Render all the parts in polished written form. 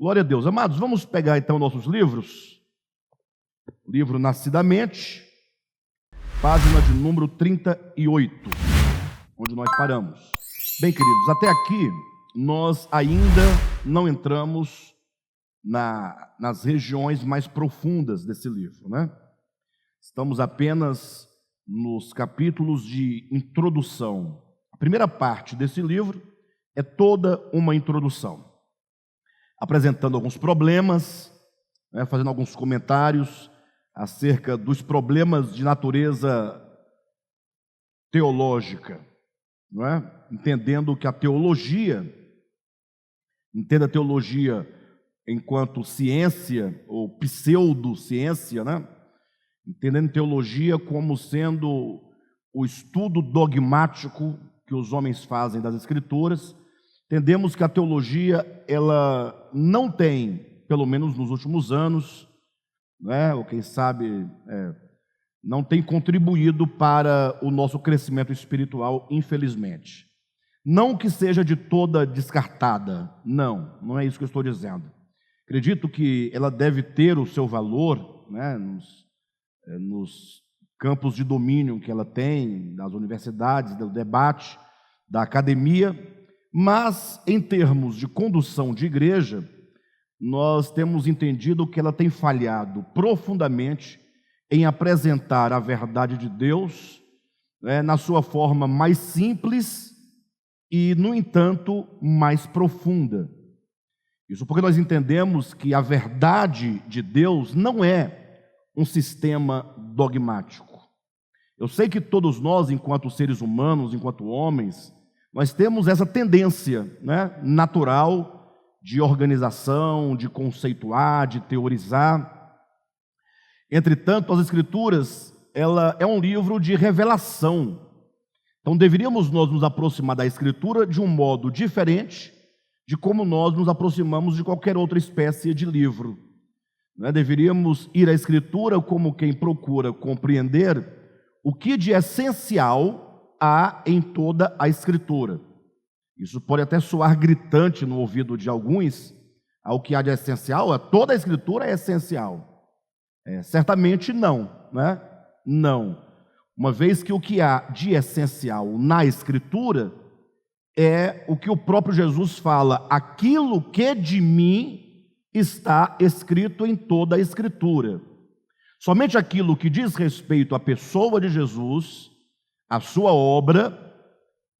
Glória a Deus. Amados, vamos pegar então nossos livros. Livro Nascidamente, página de número 38, onde nós paramos. Bem, queridos, até aqui nós ainda não entramos nas regiões mais profundas desse livro, né? Estamos apenas nos capítulos de introdução. A primeira parte desse livro é toda uma introdução, apresentando alguns problemas, né, fazendo alguns comentários acerca dos problemas de natureza teológica, não é? Entendendo que a teologia, entenda a teologia enquanto ciência ou pseudociência, né? Entendendo teologia como sendo o estudo dogmático que os homens fazem das Escrituras. Entendemos que a teologia, ela não tem, pelo menos nos últimos anos, né, ou quem sabe, não tem contribuído para o nosso crescimento espiritual, infelizmente. Não que seja de toda descartada, não é isso que eu estou dizendo. Acredito que ela deve ter o seu valor, né, nos campos de domínio que ela tem, das universidades, do debate, da academia, mas em termos de condução de igreja, nós temos entendido que ela tem falhado profundamente em apresentar a verdade de Deus, na sua forma mais simples e, no entanto, mais profunda. Isso porque nós entendemos que a verdade de Deus não é um sistema dogmático. Eu sei que todos nós, enquanto seres humanos, enquanto homens, nós temos essa tendência, né, natural de organização, de conceituar, de teorizar. Entretanto, as Escrituras, ela é um livro de revelação. Então, deveríamos nós nos aproximar da Escritura de um modo diferente de como nós nos aproximamos de qualquer outra espécie de livro. Deveríamos ir à Escritura como quem procura compreender o que de essencial há em toda a Escritura. Isso pode até soar gritante no ouvido de alguns, ao que há de essencial, toda a Escritura é essencial. Certamente não, né? Não. Uma vez que o que há de essencial na Escritura é o que o próprio Jesus fala: aquilo que de mim está escrito em toda a Escritura. Somente aquilo que diz respeito à pessoa de Jesus, à sua obra,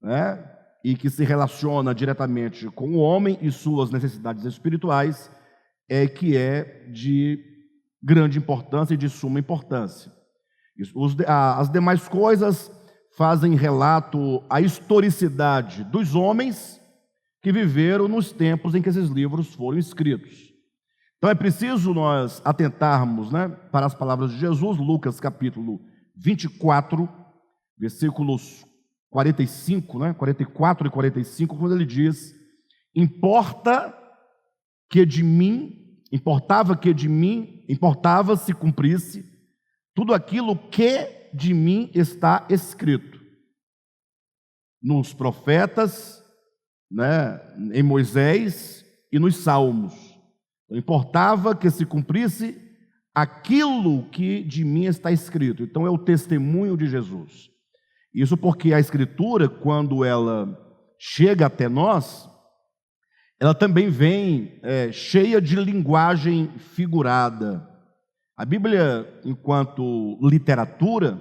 né, e que se relaciona diretamente com o homem e suas necessidades espirituais, que é de grande importância e de suma importância. As demais coisas fazem relato à historicidade dos homens que viveram nos tempos em que esses livros foram escritos. Então é preciso nós atentarmos, né, para as palavras de Jesus, Lucas capítulo 24, versículos 45, 44 e 45, quando ele diz: importava que de mim importava se cumprisse tudo aquilo que de mim está escrito nos profetas, né, em Moisés e nos Salmos. Então, importava que se cumprisse aquilo que de mim está escrito. Então é o testemunho de Jesus. Isso porque a Escritura, quando ela chega até nós, ela também vem cheia de linguagem figurada. A Bíblia, enquanto literatura,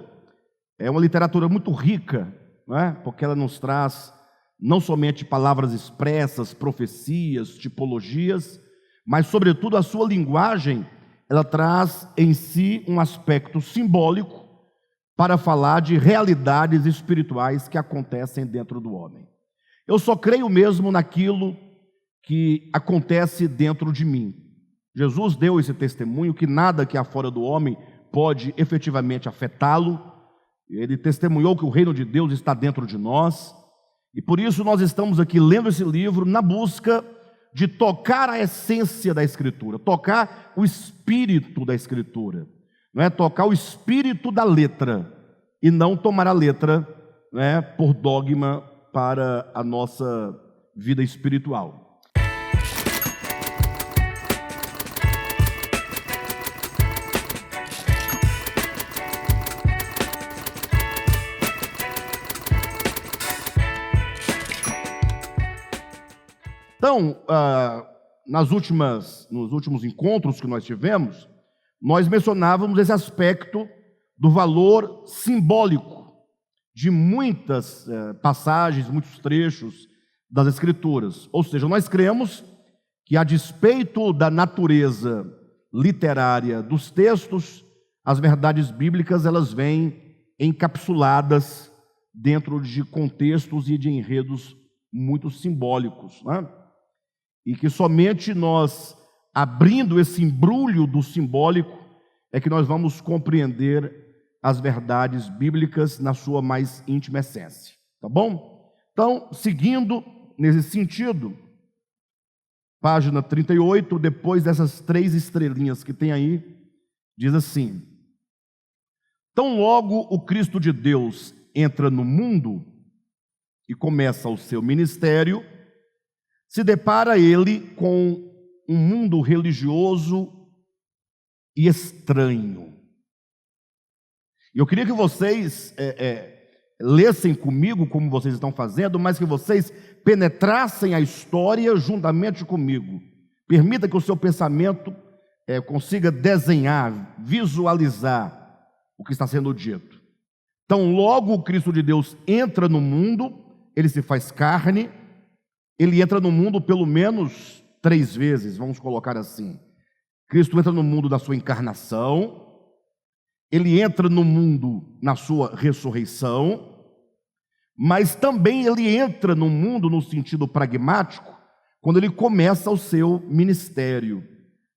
é uma literatura muito rica, não é? Porque ela nos traz não somente palavras expressas, profecias, tipologias, mas, sobretudo, a sua linguagem, ela traz em si um aspecto simbólico para falar de realidades espirituais que acontecem dentro do homem. Eu só creio mesmo naquilo que acontece dentro de mim. Jesus deu esse testemunho que nada que há fora do homem pode efetivamente afetá-lo. Ele testemunhou que o reino de Deus está dentro de nós, e por isso nós estamos aqui lendo esse livro na busca de tocar a essência da Escritura, tocar o espírito da Escritura, não é? Tocar o espírito da letra, e não tomar a letra, né, por dogma para a nossa vida espiritual. Então, nos últimos encontros que nós tivemos, nós mencionávamos esse aspecto do valor simbólico de muitas passagens, muitos trechos das Escrituras. Ou seja, nós cremos que, a despeito da natureza literária dos textos, as verdades bíblicas elas vêm encapsuladas dentro de contextos e de enredos muito simbólicos, né? E que somente nós, abrindo esse embrulho do simbólico, é que nós vamos compreender as verdades bíblicas na sua mais íntima essência, tá bom? Então, seguindo nesse sentido, página 38, depois dessas 3 estrelinhas que tem aí, diz assim: tão logo o Cristo de Deus entra no mundo e começa o seu ministério, se depara ele com um mundo religioso e estranho. E eu queria que vocês lessem comigo, como vocês estão fazendo, mas que vocês penetrassem a história juntamente comigo. Permita que o seu pensamento consiga desenhar, visualizar o que está sendo dito. Então, logo o Cristo de Deus entra no mundo, ele se faz carne, ele entra no mundo pelo menos 3 vezes, vamos colocar assim. Cristo entra no mundo da sua encarnação, ele entra no mundo na sua ressurreição, mas também ele entra no mundo no sentido pragmático, quando ele começa o seu ministério.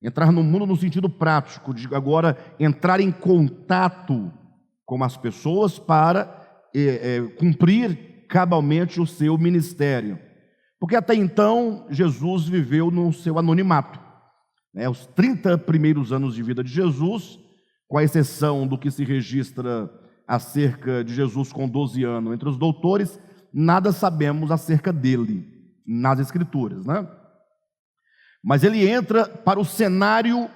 Entrar no mundo no sentido prático, de agora entrar em contato com as pessoas para cumprir cabalmente o seu ministério. Porque até então Jesus viveu no seu anonimato. Os 30 primeiros anos de vida de Jesus, com a exceção do que se registra acerca de Jesus com 12 anos entre os doutores, nada sabemos acerca dele nas Escrituras, né? Mas ele entra para o cenário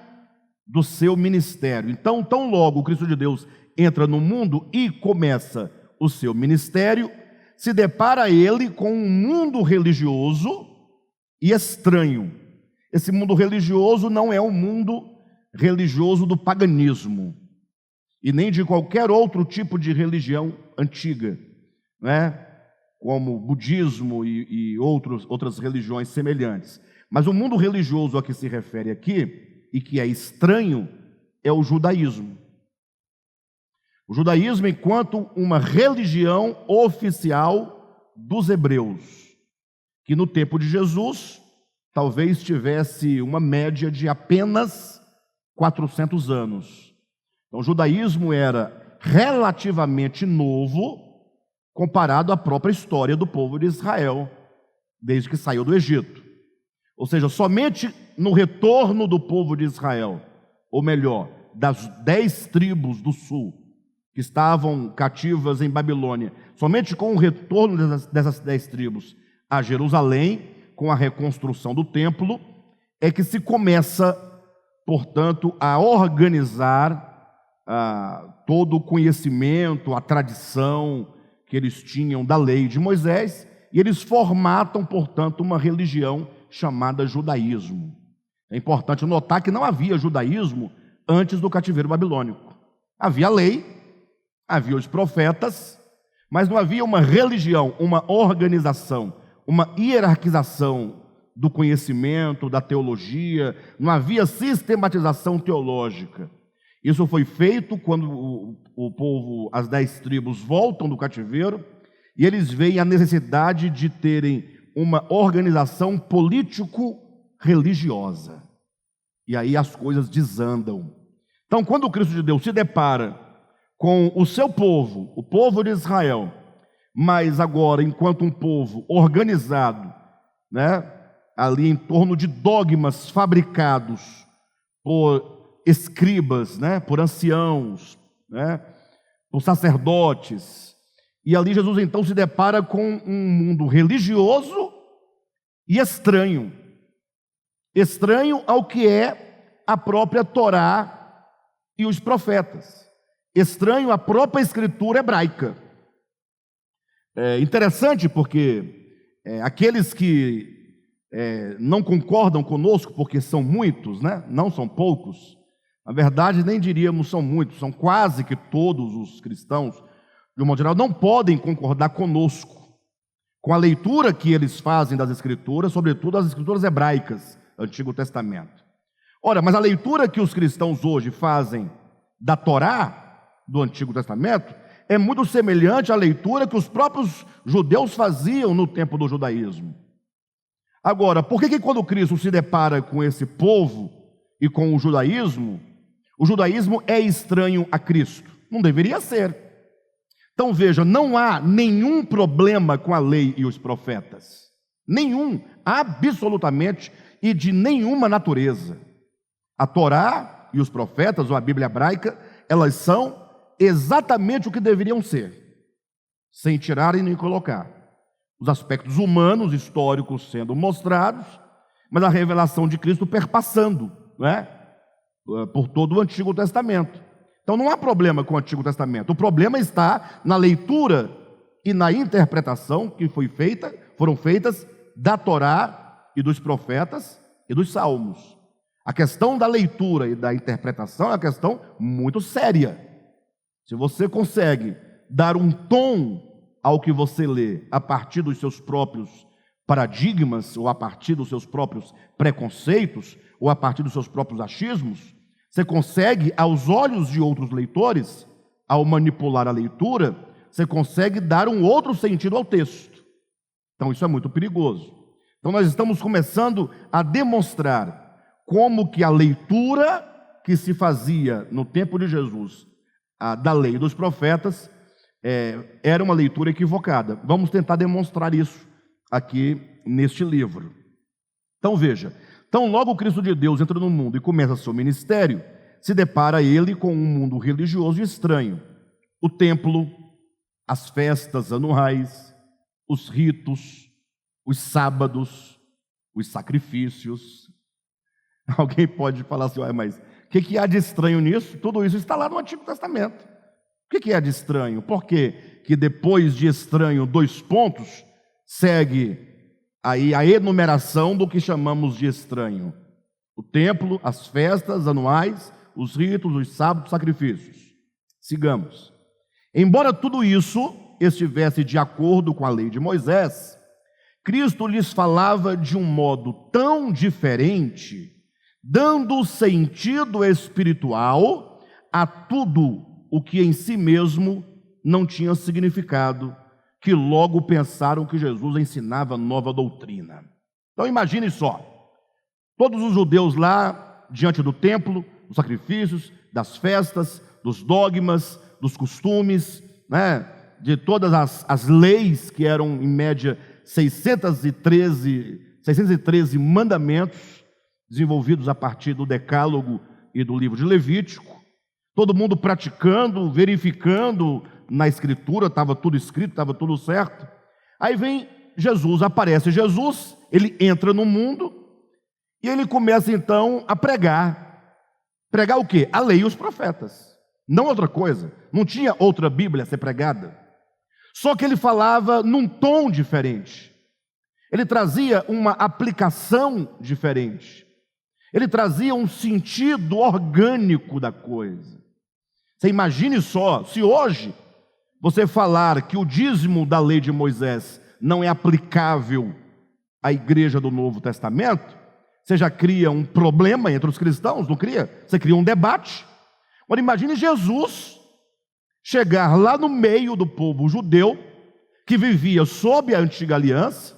do seu ministério. Então, tão logo o Cristo de Deus entra no mundo e começa o seu ministério, se depara ele com um mundo religioso e estranho. Esse mundo religioso não é o mundo religioso do paganismo, e nem de qualquer outro tipo de religião antiga, né? Como budismo e outras religiões semelhantes. Mas o mundo religioso a que se refere aqui, e que é estranho, é o judaísmo. O judaísmo enquanto uma religião oficial dos hebreus, que no tempo de Jesus, talvez tivesse uma média de apenas 400 anos. Então, o judaísmo era relativamente novo, comparado à própria história do povo de Israel, desde que saiu do Egito. Ou seja, somente no retorno do povo de Israel, ou melhor, das 10 tribos do sul, que estavam cativas em Babilônia, somente com o retorno dessas 10 tribos a Jerusalém, com a reconstrução do templo, é que se começa, portanto, a organizar todo o conhecimento, a tradição que eles tinham da lei de Moisés, e eles formatam, portanto, uma religião chamada judaísmo. É importante notar que não havia judaísmo antes do cativeiro babilônico. Havia lei, havia os profetas, mas não havia uma religião, uma organização, uma hierarquização do conhecimento, da teologia, não havia sistematização teológica. Isso foi feito quando o povo, as 10 tribos, voltam do cativeiro, e eles veem a necessidade de terem uma organização político-religiosa. E aí as coisas desandam. Então, quando o Cristo de Deus se depara com o seu povo, o povo de Israel, mas agora enquanto um povo organizado, né, ali em torno de dogmas fabricados por escribas, né, por anciãos, né, por sacerdotes, e ali Jesus então se depara com um mundo religioso e estranho ao que é a própria Torá e os profetas, estranho à própria escritura hebraica. É interessante porque aqueles que não concordam conosco, porque são muitos, né? Não são poucos. Na verdade, nem diríamos são muitos, são quase que todos os cristãos, de um modo geral, não podem concordar conosco, com a leitura que eles fazem das Escrituras, sobretudo as Escrituras hebraicas, Antigo Testamento. Ora, mas a leitura que os cristãos hoje fazem da Torá, do Antigo Testamento, é muito semelhante à leitura que os próprios judeus faziam no tempo do judaísmo. Agora, por que quando Cristo se depara com esse povo e com o judaísmo é estranho a Cristo? Não deveria ser. Então veja, não há nenhum problema com a lei e os profetas. Nenhum, absolutamente, e de nenhuma natureza. A Torá e os profetas, ou a Bíblia hebraica, elas são exatamente o que deveriam ser, sem tirar e nem colocar. Os aspectos humanos, históricos sendo mostrados, mas a revelação de Cristo perpassando, não é? Por todo o Antigo Testamento. Então não há problema com o Antigo Testamento. O problema está na leitura e na interpretação que foram feitas da Torá e dos profetas e dos salmos. A questão da leitura e da interpretação é uma questão muito séria. Se você consegue dar um tom ao que você lê a partir dos seus próprios paradigmas, ou a partir dos seus próprios preconceitos, ou a partir dos seus próprios achismos, você consegue, aos olhos de outros leitores, ao manipular a leitura, você consegue dar um outro sentido ao texto. Então isso é muito perigoso. Então nós estamos começando a demonstrar como que a leitura que se fazia no tempo de Jesus, da lei e dos profetas, era uma leitura equivocada. Vamos tentar demonstrar isso aqui neste livro. Então veja, então logo o Cristo de Deus entra no mundo e começa seu ministério, se depara ele com um mundo religioso e estranho. O templo, as festas anuais, os ritos, os sábados, os sacrifícios. Alguém pode falar assim, mas o que há de estranho nisso? Tudo isso está lá no Antigo Testamento. O que há de estranho? Por que depois de estranho, 2 pontos, segue aí a enumeração do que chamamos de estranho? O templo, as festas anuais, os ritos, os sábados, os sacrifícios. Sigamos. Embora tudo isso estivesse de acordo com a lei de Moisés, Cristo lhes falava de um modo tão diferente, dando sentido espiritual a tudo o que em si mesmo não tinha significado, que logo pensaram que Jesus ensinava nova doutrina. Então imagine só, todos os judeus lá, diante do templo, dos sacrifícios, das festas, dos dogmas, dos costumes, né, de todas as leis, que eram em média 613 mandamentos, desenvolvidos a partir do Decálogo e do livro de Levítico, todo mundo praticando, verificando na Escritura, estava tudo escrito, estava tudo certo. Aí vem Jesus, aparece Jesus, ele entra no mundo e ele começa então a pregar. Pregar o quê? A lei e os profetas, não outra coisa. Não tinha outra Bíblia a ser pregada. Só que ele falava num tom diferente. Ele trazia uma aplicação diferente. Ele trazia um sentido orgânico da coisa. Você imagine só, se hoje você falar que o dízimo da lei de Moisés não é aplicável à igreja do Novo Testamento, você já cria um problema entre os cristãos, não cria? Você cria um debate. Agora imagine Jesus chegar lá no meio do povo judeu, que vivia sob a antiga aliança,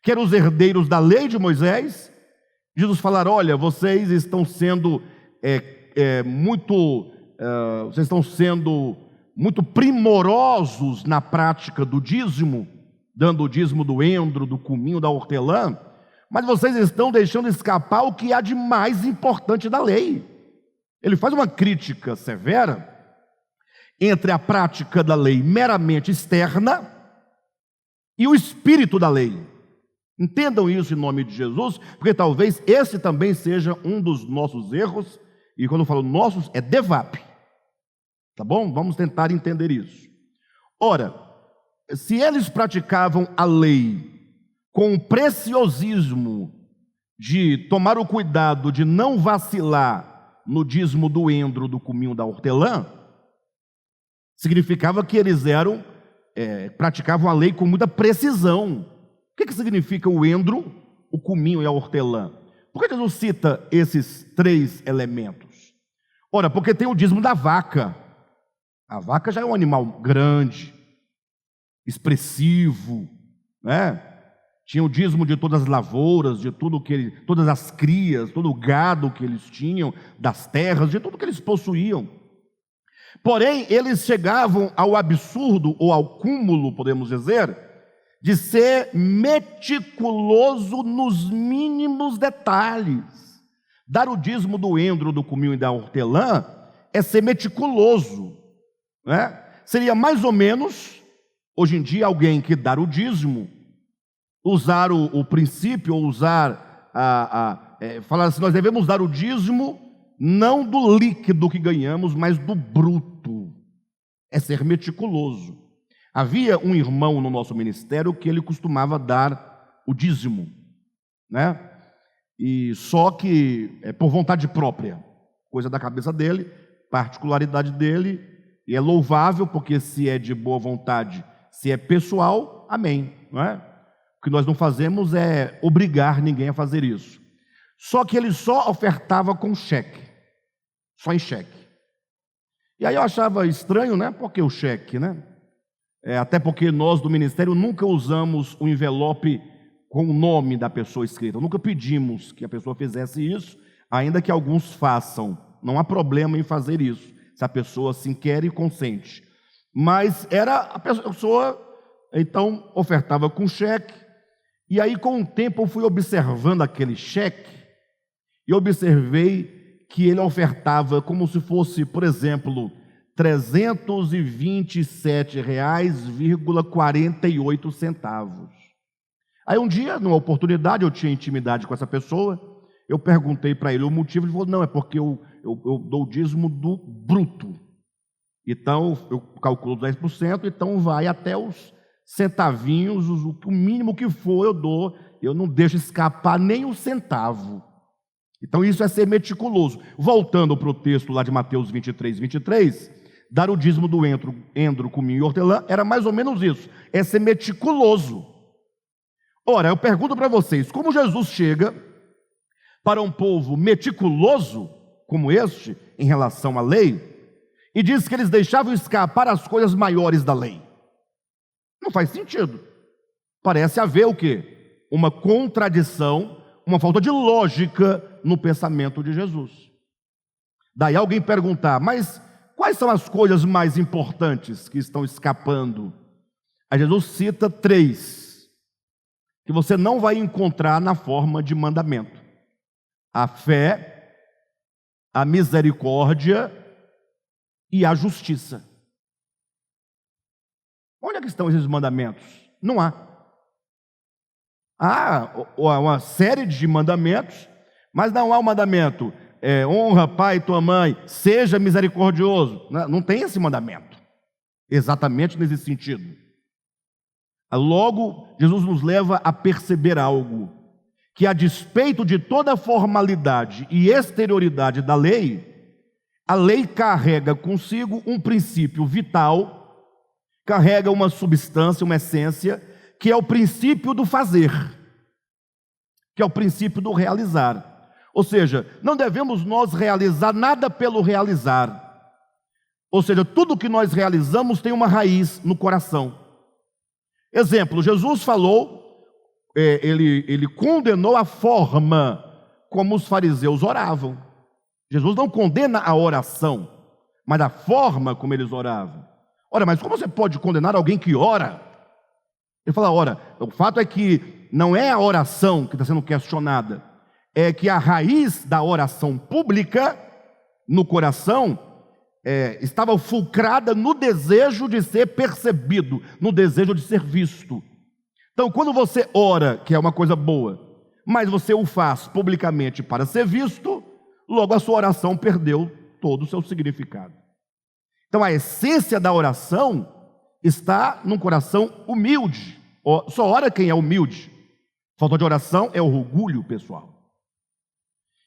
que eram os herdeiros da lei de Moisés. Jesus falar, olha, vocês estão sendo muito primorosos na prática do dízimo, dando o dízimo do endro, do cominho, da hortelã, mas vocês estão deixando escapar o que há de mais importante da lei. Ele faz uma crítica severa entre a prática da lei meramente externa e o espírito da lei. Entendam isso em nome de Jesus, porque talvez esse também seja um dos nossos erros, e quando eu falo nossos, é devap. Tá bom? Vamos tentar entender isso. Ora, se eles praticavam a lei com o preciosismo de tomar o cuidado de não vacilar no dízimo do endro, do cominho, da hortelã, significava que eles praticavam a lei com muita precisão. O que significa o endro, o cominho e a hortelã? Por que Jesus cita esses três elementos? Ora, porque tem o dízimo da vaca. A vaca já é um animal grande, expressivo, né? Tinha o dízimo de todas as lavouras, de todas as crias, todo o gado que eles tinham, das terras, de tudo que eles possuíam. Porém, eles chegavam ao absurdo, ou ao cúmulo, podemos dizer, de ser meticuloso nos mínimos detalhes. Dar o dízimo do endro, do cominho e da hortelã é ser meticuloso, né? Seria mais ou menos, hoje em dia, alguém que dar o dízimo, usar o princípio, ou usar falar assim: nós devemos dar o dízimo não do líquido que ganhamos, mas do bruto. É ser meticuloso. Havia um irmão no nosso ministério que ele costumava dar o dízimo, né? E só que por vontade própria, coisa da cabeça dele, particularidade dele, e é louvável, porque se é de boa vontade, se é pessoal, amém, não é? O que nós não fazemos é obrigar ninguém a fazer isso. Só que ele só ofertava com cheque, só em cheque. E aí eu achava estranho, né? Por que o cheque, né? Até porque nós do ministério nunca usamos o envelope com o nome da pessoa escrito. Nunca pedimos que a pessoa fizesse isso, ainda que alguns façam. Não há problema em fazer isso, se a pessoa assim quer e consente. Mas a pessoa, então, ofertava com cheque. E aí, com o tempo, eu fui observando aquele cheque e observei que ele ofertava como se fosse, por exemplo, R$ 327,48. Aí um dia, numa oportunidade, eu tinha intimidade com essa pessoa, eu perguntei para ele o motivo, ele falou: não, é porque eu dou o dízimo do bruto. Então, eu calculo 10%, então vai até os centavinhos, o mínimo que for eu dou, eu não deixo escapar nem um centavo. Então isso é ser meticuloso. Voltando para o texto lá de Mateus 23, dar o dízimo do endro, cominho e hortelã era mais ou menos isso, é ser meticuloso. Ora, eu pergunto para vocês, como Jesus chega para um povo meticuloso como este, em relação à lei, e diz que eles deixavam escapar as coisas maiores da lei? Não faz sentido. Parece haver o quê? Uma contradição, uma falta de lógica no pensamento de Jesus. Daí alguém perguntar: mas quais são as coisas mais importantes que estão escapando? Aí Jesus cita três, que você não vai encontrar na forma de mandamento: a fé, a misericórdia e a justiça. Onde é que estão esses mandamentos? Não há. Há uma série de mandamentos, mas não há o mandamento: honra pai e tua mãe, seja misericordioso. Não tem esse mandamento, exatamente nesse sentido. Logo, Jesus nos leva a perceber algo, que a despeito de toda a formalidade e exterioridade da lei, a lei carrega consigo um princípio vital, carrega uma substância, uma essência, que é o princípio do fazer, que é o princípio do realizar. Ou seja, não devemos nós realizar nada pelo realizar. Ou seja, tudo que nós realizamos tem uma raiz no coração. Exemplo, Jesus falou, ele condenou a forma como os fariseus oravam. Jesus não condena a oração, mas a forma como eles oravam. Ora, mas como você pode condenar alguém que ora? Ele fala: ora, o fato é que não é a oração que está sendo questionada, é que a raiz da oração pública no coração estava fulcrada no desejo de ser percebido, no desejo de ser visto. Então, quando você ora, que é uma coisa boa, mas você o faz publicamente para ser visto, logo a sua oração perdeu todo o seu significado. Então, a essência da oração está num coração humilde. Só ora quem é humilde. Falta de oração é orgulho pessoal.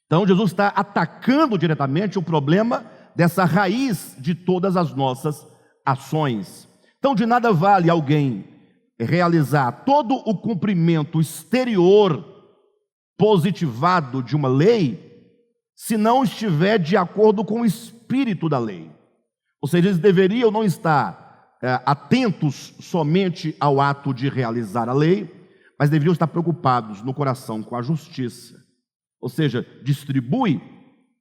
Então Jesus está atacando diretamente o problema dessa raiz de todas as nossas ações. Então de nada vale alguém realizar todo o cumprimento exterior positivado de uma lei, se não estiver de acordo com o espírito da lei. Ou seja, eles deveriam não estar atentos somente ao ato de realizar a lei, mas deveriam estar preocupados no coração com a justiça. Ou seja, distribui,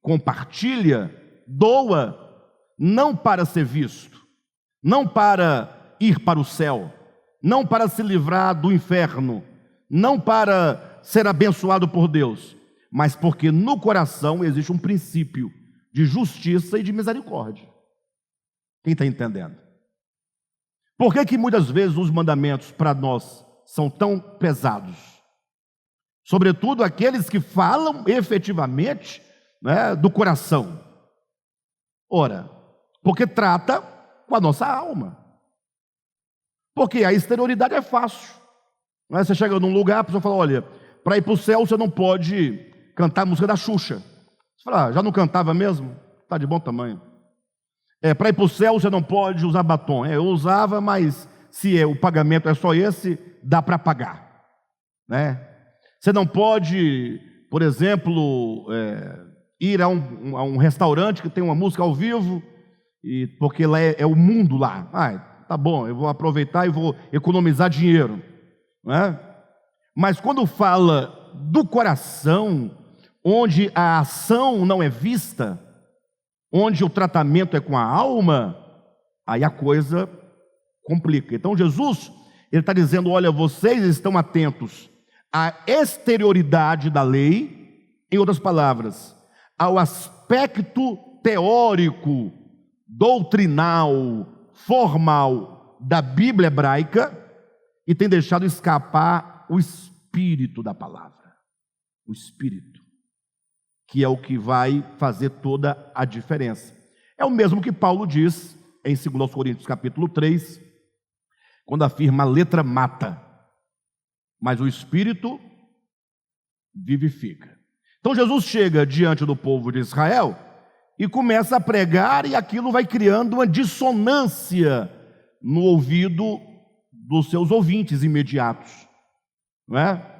compartilha, doa, não para ser visto, não para ir para o céu, não para se livrar do inferno, não para ser abençoado por Deus, mas porque no coração existe um princípio de justiça e de misericórdia. Quem está entendendo? Por que muitas vezes os mandamentos para nós são tão pesados? Sobretudo aqueles que falam efetivamente, né, do coração. Ora, porque trata com a nossa alma. Porque a exterioridade é fácil. Não é? Você chega num lugar, a pessoa fala, olha, para ir para o céu você não pode cantar a música da Xuxa. Você fala, já não cantava mesmo? Está de bom tamanho. Para ir para o céu você não pode usar batom. Eu usava, mas se o pagamento é só esse, dá para pagar. Né? Você não pode, por exemplo, ir a um restaurante que tem uma música ao vivo, porque lá é o mundo lá. Tá bom, eu vou aproveitar e vou economizar dinheiro. Né? Mas quando fala do coração, onde a ação não é vista, onde o tratamento é com a alma, aí a coisa complica. Então Jesus, ele está dizendo, olha, vocês estão atentos à exterioridade da lei, em outras palavras, ao aspecto teórico, doutrinal, formal da Bíblia hebraica, e tem deixado escapar o espírito da palavra. O espírito, que é o que vai fazer toda a diferença. É o mesmo que Paulo diz em 2 Coríntios capítulo 3, quando afirma a letra mata, mas o espírito vivifica. Então Jesus chega diante do povo de Israel e começa a pregar, e aquilo vai criando uma dissonância no ouvido dos seus ouvintes imediatos, não é?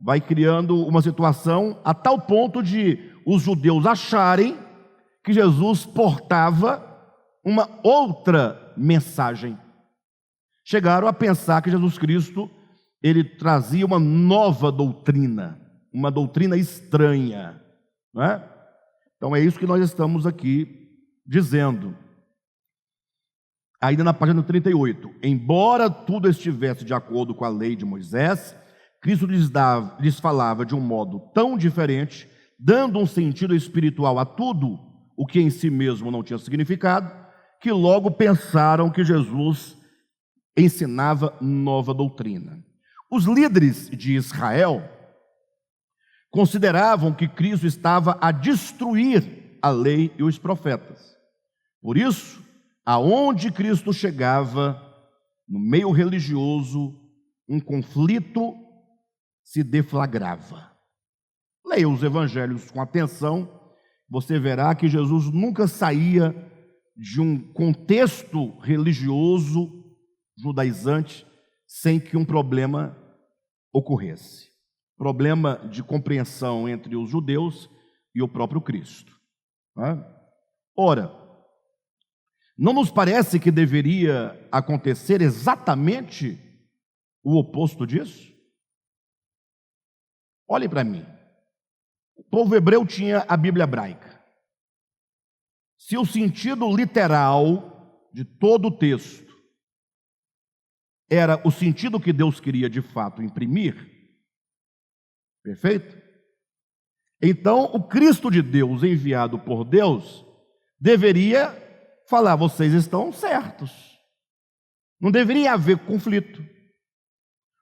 Vai criando uma situação a tal ponto de os judeus acharem que Jesus portava uma outra mensagem. Chegaram a pensar que Jesus Cristo, ele trazia uma nova doutrina, uma doutrina estranha, não é? Então é isso que nós estamos aqui dizendo. Ainda na página 38, embora tudo estivesse de acordo com a lei de Moisés, Cristo lhes falava de um modo tão diferente, dando um sentido espiritual a tudo, o que em si mesmo não tinha significado, que logo pensaram que Jesus ensinava nova doutrina. Os líderes de Israel consideravam que Cristo estava a destruir a lei e os profetas. Por isso, aonde Cristo chegava, no meio religioso, um conflito se deflagrava. Leia os evangelhos com atenção, você verá que Jesus nunca saía de um contexto religioso judaizante sem que um problema ocorresse. Problema de compreensão entre os judeus e o próprio Cristo. Ora, não nos parece que deveria acontecer exatamente o oposto disso? Olhem para mim. O povo hebreu tinha a Bíblia hebraica. Se o sentido literal de todo o texto era o sentido que Deus queria de fato imprimir, perfeito? Então, o Cristo de Deus, enviado por Deus, deveria falar, vocês estão certos. Não deveria haver conflito.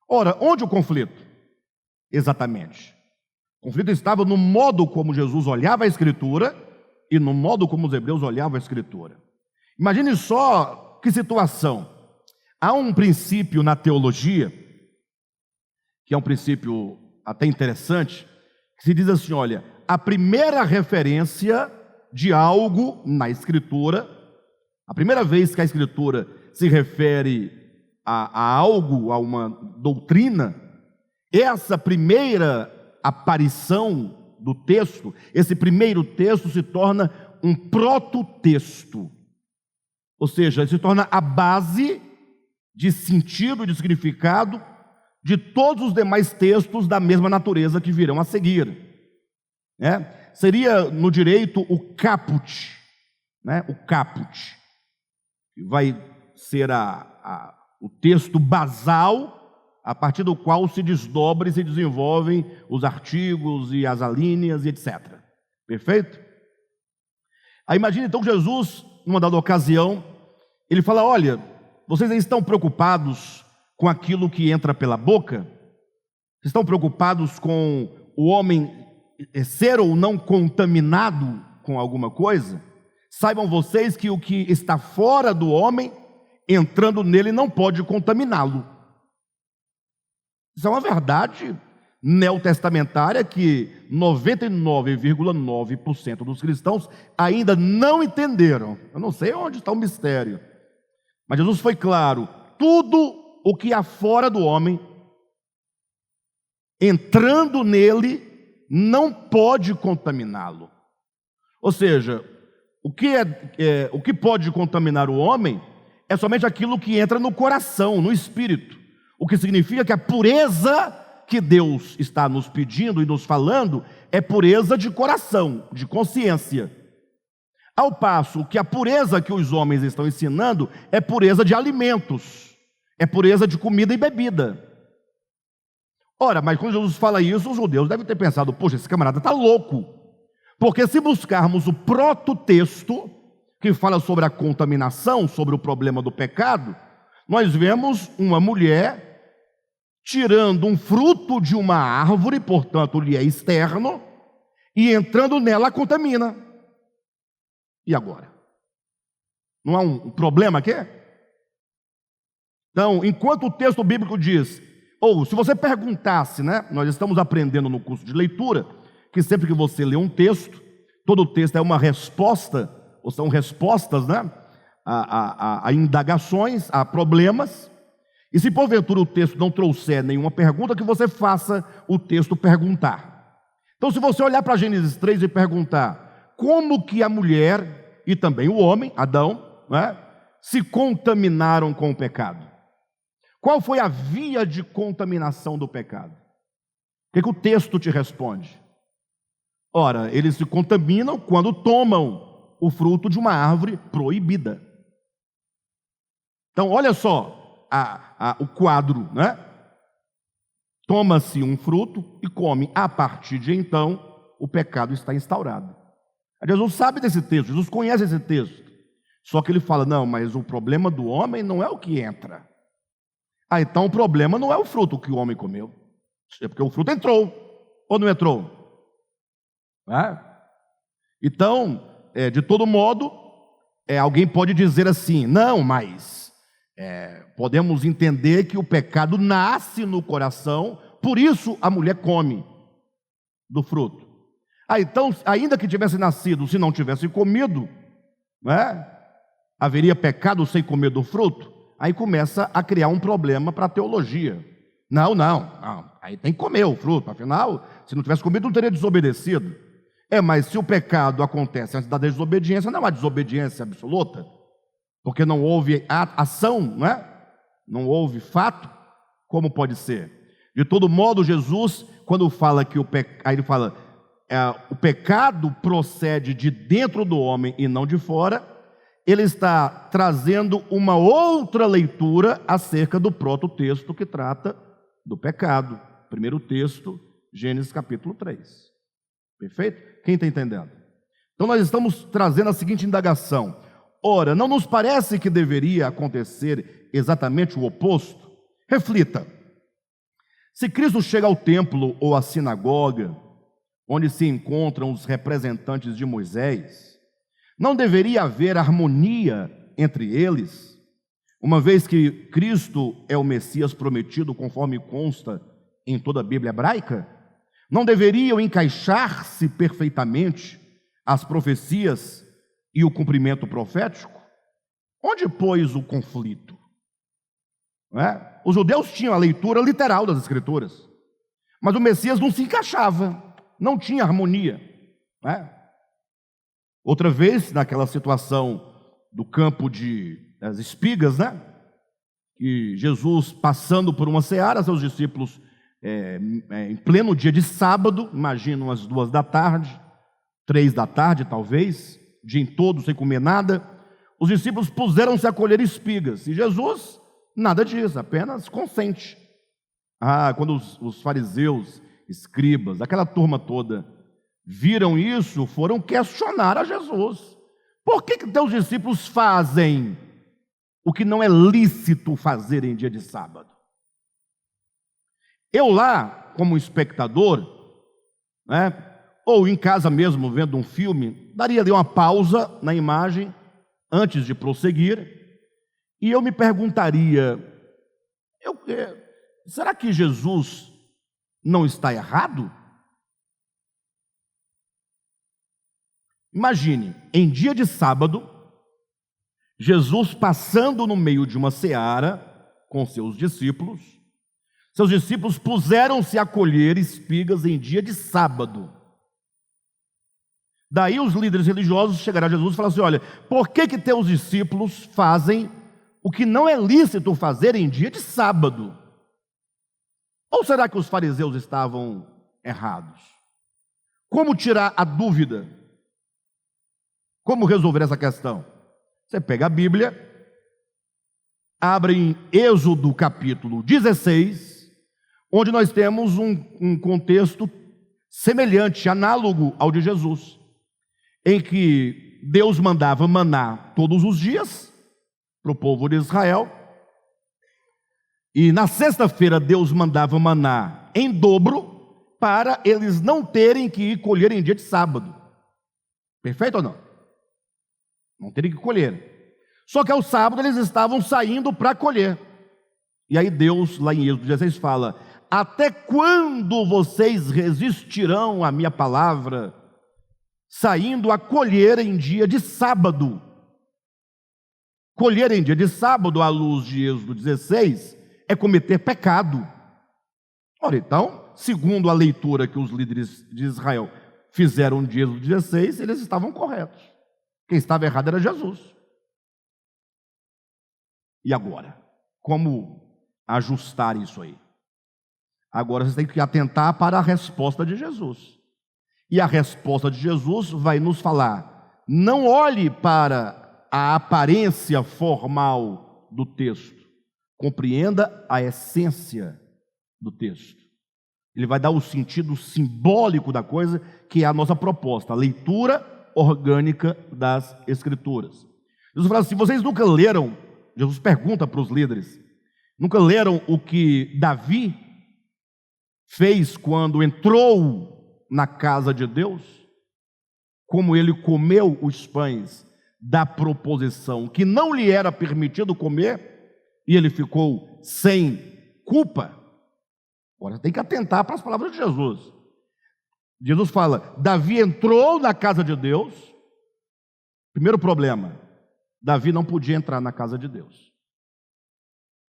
Ora, onde o conflito? Exatamente. O conflito estava no modo como Jesus olhava a Escritura e no modo como os hebreus olhavam a Escritura. Imagine só que situação. Há um princípio na teologia, que é um princípio até interessante, que se diz assim, olha, a primeira referência de algo na Escritura, a primeira vez que a Escritura se refere a algo, a uma doutrina, essa primeira aparição do texto, esse primeiro texto se torna um prototexto, ou seja, se torna a base de sentido, de significado de todos os demais textos da mesma natureza que virão a seguir. Seria no direito o caput, o caput, que vai ser o texto basal a partir do qual se desdobra e se desenvolvem os artigos e as alíneas e etc. Perfeito? Aí imagine então Jesus, numa dada ocasião, ele fala, olha, vocês estão preocupados com aquilo que entra pela boca? Vocês estão preocupados com o homem ser ou não contaminado com alguma coisa? Saibam vocês que o que está fora do homem, entrando nele, não pode contaminá-lo. Isso é uma verdade neotestamentária que 99,9% dos cristãos ainda não entenderam. Eu não sei onde está o mistério, mas Jesus foi claro: tudo o que há fora do homem, entrando nele, não pode contaminá-lo. Ou seja, o que pode contaminar o homem é somente aquilo que entra no coração, no espírito. O que significa que a pureza que Deus está nos pedindo e nos falando é pureza de coração, de consciência. Ao passo que a pureza que os homens estão ensinando é pureza de alimentos, é pureza de comida e bebida. Ora, mas quando Jesus fala isso, os judeus devem ter pensado, poxa, esse camarada está louco. Porque se buscarmos o prototexto que fala sobre a contaminação, sobre o problema do pecado, nós vemos uma mulher tirando um fruto de uma árvore, portanto lhe é externo, e entrando nela contamina. E agora? Não há um problema aqui? Então, enquanto o texto bíblico diz, ou se você perguntasse, nós estamos aprendendo no curso de leitura, que sempre que você lê um texto, todo texto é uma resposta, ou são respostas, a indagações, a problemas. E se porventura o texto não trouxer nenhuma pergunta, que você faça o texto perguntar. Então, se você olhar para Gênesis 3 e perguntar como que a mulher e também o homem, Adão, se contaminaram com o pecado, qual foi a via de contaminação do pecado? O que o texto te responde? Ora, eles se contaminam quando tomam o fruto de uma árvore proibida. Então, olha só o quadro, Toma-se um fruto e come. A partir de então, o pecado está instaurado. Jesus sabe desse texto, Jesus conhece esse texto. Só que ele fala, não, mas o problema do homem não é o que entra. Então o problema não é o fruto que o homem comeu. É porque o fruto entrou, ou não entrou? Então, de todo modo, alguém pode dizer assim, não, mas podemos entender que o pecado nasce no coração, por isso a mulher come do fruto. Então, ainda que tivesse nascido, se não tivesse comido, haveria pecado sem comer do fruto? Aí começa a criar um problema para a teologia. Não, aí tem que comer o fruto, afinal, se não tivesse comido, não teria desobedecido. Mas se o pecado acontece antes da desobediência, não há desobediência absoluta, porque não houve ação, não houve fato, como pode ser? De todo modo, Jesus, quando fala que aí ele fala, o pecado procede de dentro do homem e não de fora, ele está trazendo uma outra leitura acerca do prototexto que trata do pecado. Primeiro texto, Gênesis capítulo 3. Perfeito? Quem está entendendo? Então nós estamos trazendo a seguinte indagação. Ora, não nos parece que deveria acontecer exatamente o oposto? Reflita. Se Cristo chega ao templo ou à sinagoga, onde se encontram os representantes de Moisés, não deveria haver harmonia entre eles, uma vez que Cristo é o Messias prometido, conforme consta em toda a Bíblia hebraica? Não deveriam encaixar-se perfeitamente as profecias e o cumprimento profético? Onde, pois, o conflito? Não é? Os judeus tinham a leitura literal das Escrituras, mas o Messias não se encaixava, não tinha harmonia. Não é? Outra vez, naquela situação do campo das espigas, né? Que Jesus, passando por uma seara, seus discípulos, em pleno dia de sábado, imagino umas 2 da tarde, 3 da tarde talvez, o dia todo sem comer nada, os discípulos puseram-se a colher espigas, e Jesus, nada disso, apenas consente. Quando os fariseus, escribas, aquela turma toda, viram isso, foram questionar a Jesus. Por que teus discípulos fazem o que não é lícito fazer em dia de sábado? Eu lá, como espectador, né, ou em casa mesmo, vendo um filme, daria ali uma pausa na imagem, antes de prosseguir, e eu me perguntaria, será que Jesus não está errado? Imagine, em dia de sábado, Jesus passando no meio de uma seara com seus discípulos puseram-se a colher espigas em dia de sábado. Daí os líderes religiosos chegaram a Jesus e falaram assim: olha, por que teus discípulos fazem o que não é lícito fazer em dia de sábado? Ou será que os fariseus estavam errados? Como tirar a dúvida? Como resolver essa questão? Você pega a Bíblia, abre em Êxodo capítulo 16, onde nós temos um contexto semelhante, análogo ao de Jesus, em que Deus mandava maná todos os dias para o povo de Israel, e na sexta-feira Deus mandava maná em dobro, para eles não terem que ir colher em dia de sábado. Perfeito ou não? Não terem que colher. Só que ao sábado eles estavam saindo para colher. E aí Deus, lá em Êxodo 16, fala: até quando vocês resistirão à minha palavra, saindo a colher em dia de sábado? Colher em dia de sábado, à luz de Êxodo 16, é cometer pecado. Ora, então, segundo a leitura que os líderes de Israel fizeram de Êxodo 16, eles estavam corretos. Quem estava errado era Jesus. E agora? Como ajustar isso aí? Agora você tem que atentar para a resposta de Jesus. E a resposta de Jesus vai nos falar: não olhe para a aparência formal do texto, compreenda a essência do texto. Ele vai dar o sentido simbólico da coisa, que é a nossa proposta, a leitura orgânica das Escrituras. Jesus fala assim: vocês nunca leram, Jesus pergunta para os líderes, nunca leram o que Davi fez quando entrou na casa de Deus? Como ele comeu os pães da proposição que não lhe era permitido comer, e ele ficou sem culpa. Agora tem que atentar para as palavras de Jesus. Jesus fala: Davi entrou na casa de Deus. Primeiro problema: Davi não podia entrar na casa de Deus.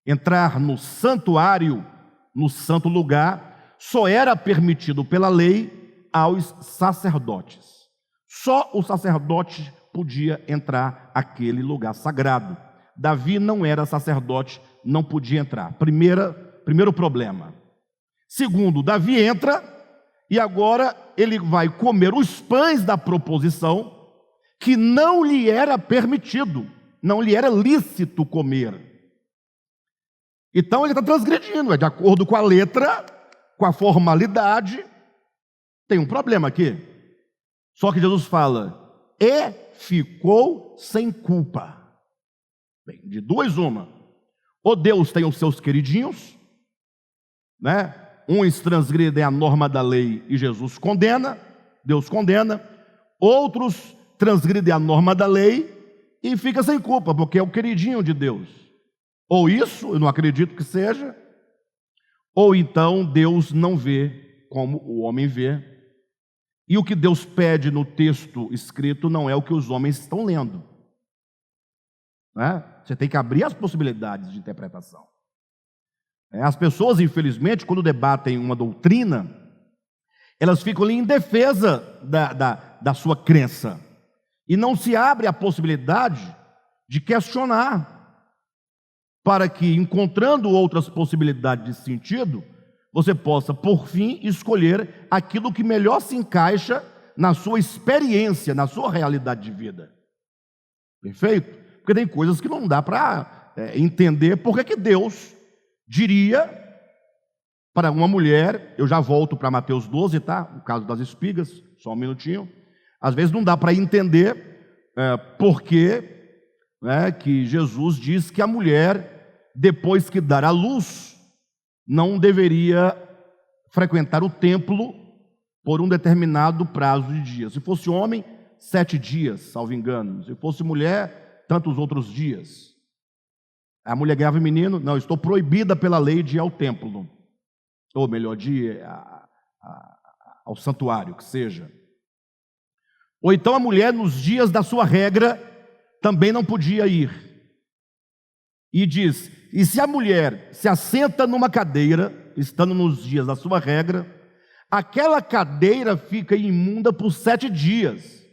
Entrar no santuário, no santo lugar, só era permitido pela lei aos sacerdotes. Só o sacerdote podia entrar naquele lugar sagrado. Davi não era sacerdote, não podia entrar. Primeiro problema. Segundo, Davi entra e agora ele vai comer os pães da proposição que não lhe era permitido, não lhe era lícito comer. Então ele está transgredindo, é de acordo com a letra, com a formalidade. Tem um problema aqui. Só que Jesus fala: e ficou sem culpa. Bem, de duas uma: ou Deus tem os seus queridinhos, né? Uns transgridem a norma da lei e Jesus condena, Deus condena. Outros transgridem a norma da lei e fica sem culpa, porque é o queridinho de Deus. Ou isso, eu não acredito que seja, ou então Deus não vê como o homem vê, e o que Deus pede no texto escrito não é o que os homens estão lendo. Né? Você tem que abrir as possibilidades de interpretação. As pessoas, infelizmente, quando debatem uma doutrina, elas ficam ali em defesa da sua crença, e não se abre a possibilidade de questionar, para que, encontrando outras possibilidades de sentido, você possa, por fim, escolher aquilo que melhor se encaixa na sua experiência, na sua realidade de vida. Perfeito? Porque tem coisas que não dá para entender por que Deus diria para uma mulher, eu já volto para Mateus 12, tá? O caso das espigas, só um minutinho. Às vezes não dá para entender por que que Jesus diz que a mulher, depois que dar à luz, não deveria frequentar o templo por um determinado prazo de dias. Se fosse homem, 7 dias, salvo engano. Se fosse mulher, tantos outros dias. A mulher ganhava menino, não, estou proibida pela lei de ir ao templo. Ou melhor, de ir ao santuário, que seja. Ou então a mulher, nos dias da sua regra, também não podia ir. E diz, e se a mulher se assenta numa cadeira, estando nos dias da sua regra, aquela cadeira fica imunda por 7 dias.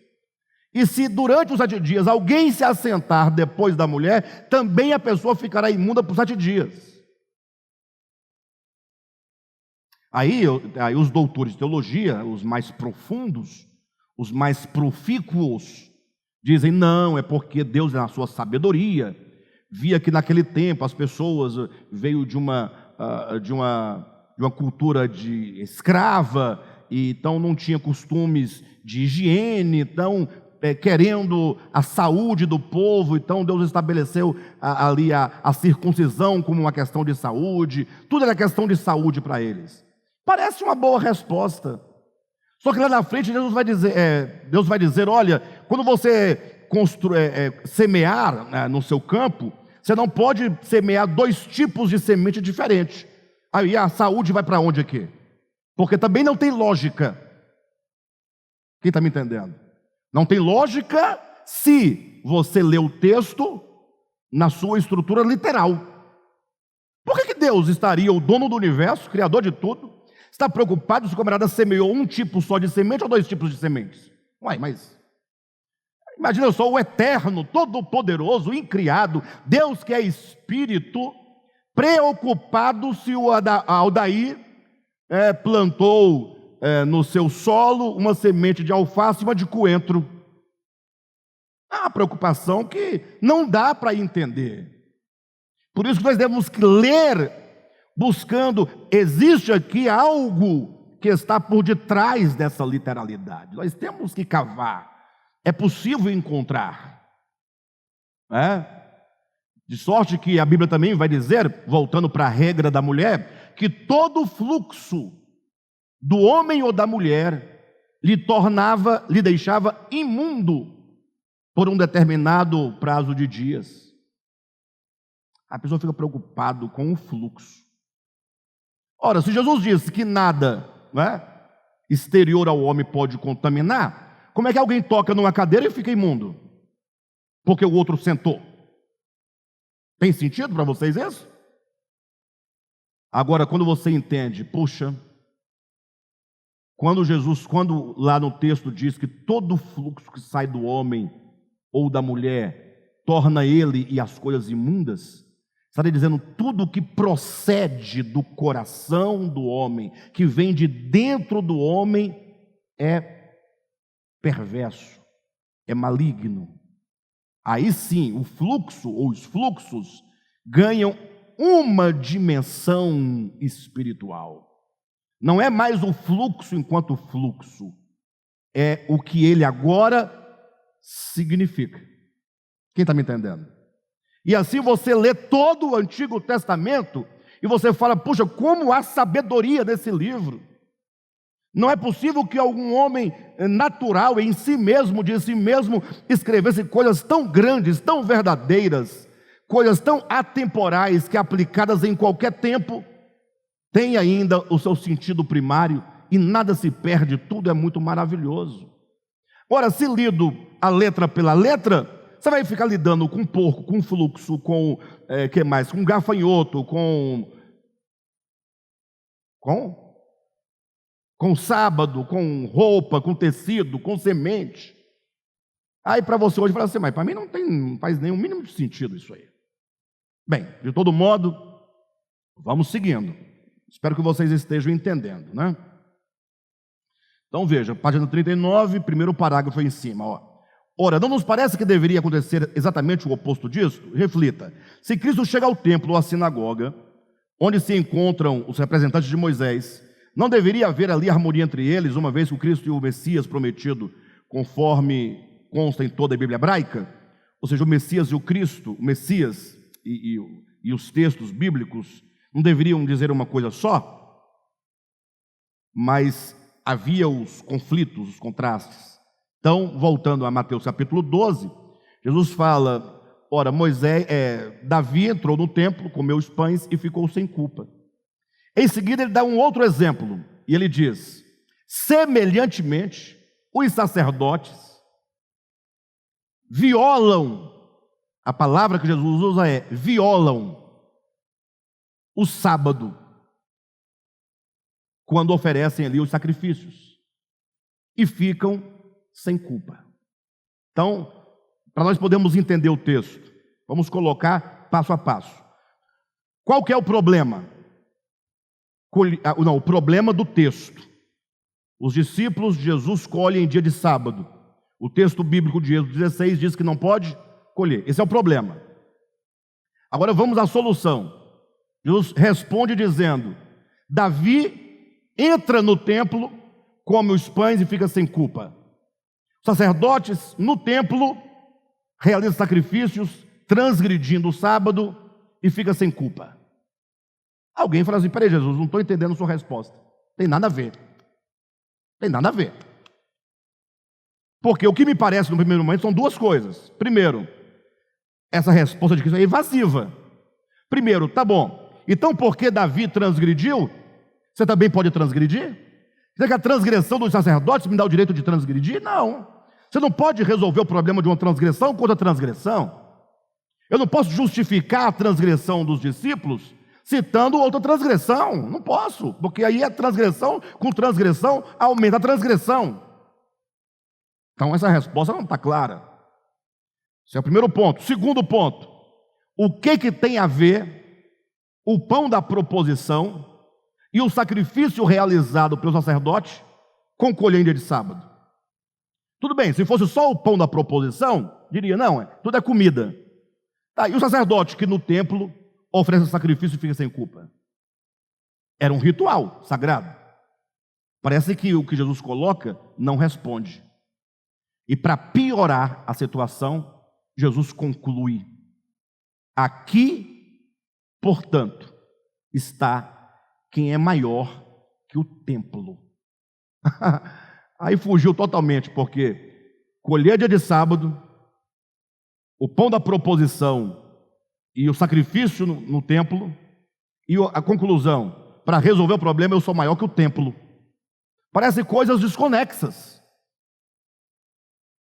E se durante os 7 dias alguém se assentar depois da mulher, também a pessoa ficará imunda por 7 dias. Aí os doutores de teologia, os mais profundos, os mais profícuos, dizem, não, é porque Deus, na sua sabedoria, via que naquele tempo as pessoas veio de uma cultura de escrava, e então não tinha costumes de higiene, então querendo a saúde do povo, então Deus estabeleceu ali a circuncisão como uma questão de saúde, tudo era questão de saúde para eles. Parece uma boa resposta, só que lá na frente Deus vai dizer, olha, quando você semear no seu campo, você não pode semear 2 tipos de semente diferentes. Aí a saúde vai para onde aqui? Porque também não tem lógica. Quem está me entendendo? Não tem lógica se você lê o texto na sua estrutura literal. Por que Deus estaria, o dono do universo, criador de tudo, está preocupado se o camarada semeou um tipo só de semente ou 2 tipos de sementes? Uai, mas imagina só o eterno, todo-poderoso, incriado, Deus que é espírito, preocupado se o Aldair plantou no seu solo uma semente de alface e uma de coentro. É uma preocupação que não dá para entender. Por isso que nós temos que ler, buscando, existe aqui algo que está por detrás dessa literalidade. Nós temos que cavar. É possível encontrar. De sorte que a Bíblia também vai dizer, voltando para a regra da mulher, que todo fluxo do homem ou da mulher lhe deixava imundo por um determinado prazo de dias. A pessoa fica preocupada com o fluxo. Ora, se Jesus disse que nada exterior ao homem pode contaminar, como é que alguém toca numa cadeira e fica imundo? Porque o outro sentou. Tem sentido para vocês isso? Agora, quando você entende, puxa, quando lá no texto diz que todo fluxo que sai do homem ou da mulher torna ele e as coisas imundas, estaria dizendo tudo que procede do coração do homem, que vem de dentro do homem, é perverso, é maligno. Aí sim, o fluxo ou os fluxos ganham uma dimensão espiritual. Não é mais o fluxo enquanto fluxo, é o que ele agora significa. Quem está me entendendo? E assim você lê todo o Antigo Testamento e você fala, puxa, como há sabedoria nesse livro. Não é possível que algum homem natural em si mesmo, de si mesmo, escrevesse coisas tão grandes, tão verdadeiras, coisas tão atemporais, que aplicadas em qualquer tempo, tem ainda o seu sentido primário e nada se perde, tudo é muito maravilhoso. Ora, se lido a letra pela letra, você vai ficar lidando com porco, com fluxo, com que mais? Com gafanhoto, com sábado, com roupa, com tecido, com semente. Aí para você hoje fala assim, mas para mim não faz nenhum mínimo de sentido isso aí. Bem, de todo modo, vamos seguindo. Espero que vocês estejam entendendo, né? Então veja, página 39, primeiro parágrafo aí em cima, ó. Ora, não nos parece que deveria acontecer exatamente o oposto disso? Reflita. Se Cristo chega ao templo ou à sinagoga, onde se encontram os representantes de Moisés, não deveria haver ali harmonia entre eles, uma vez que o Cristo e o Messias prometido, conforme consta em toda a Bíblia hebraica? Ou seja, o Messias e o Cristo, o Messias e os textos bíblicos não deveriam dizer uma coisa só? Mas havia os conflitos, os contrastes. Então, voltando a Mateus capítulo 12, Jesus fala, ora, Davi entrou no templo, comeu os pães e ficou sem culpa. Em seguida ele dá um outro exemplo, e ele diz, semelhantemente, os sacerdotes violam, a palavra que Jesus usa é, violam o sábado, quando oferecem ali os sacrifícios, e ficam sem culpa. Então, para nós podermos entender o texto, vamos colocar passo a passo. Qual que é o problema? O problema do texto. Os discípulos de Jesus colhem em dia de sábado. O texto bíblico de Êxodo 16 diz que não pode colher. Esse é o problema. Agora vamos à solução. Jesus responde dizendo, Davi entra no templo, come os pães e fica sem culpa. Os sacerdotes no templo realizam sacrifícios, transgredindo o sábado e fica sem culpa. Alguém fala assim, peraí Jesus, não estou entendendo a sua resposta. Tem nada a ver. Tem nada a ver. Porque o que me parece no primeiro momento são duas coisas. Primeiro, essa resposta de Cristo é evasiva. Primeiro, tá bom, então porque Davi transgrediu, você também pode transgredir? Será que a transgressão dos sacerdotes me dá o direito de transgredir? Não. Você não pode resolver o problema de uma transgressão com outra transgressão. Eu não posso justificar a transgressão dos discípulos citando outra transgressão. Não posso, porque aí a transgressão com transgressão aumenta a transgressão. Então essa resposta não está clara. Esse é o primeiro ponto. Segundo ponto, o que tem a ver o pão da proposição e o sacrifício realizado pelo sacerdote com colher em dia de sábado? Tudo bem, se fosse só o pão da proposição, diria, não, tudo é comida. Tá, e o sacerdote que no templo oferece o sacrifício e fica sem culpa? Era um ritual sagrado. Parece que o que Jesus coloca não responde. E para piorar a situação, Jesus conclui, aqui, portanto, está quem é maior que o templo. Aí fugiu totalmente, porque colher dia de sábado, o pão da proposição e o sacrifício no templo, e a conclusão, para resolver o problema, eu sou maior que o templo. Parecem coisas desconexas.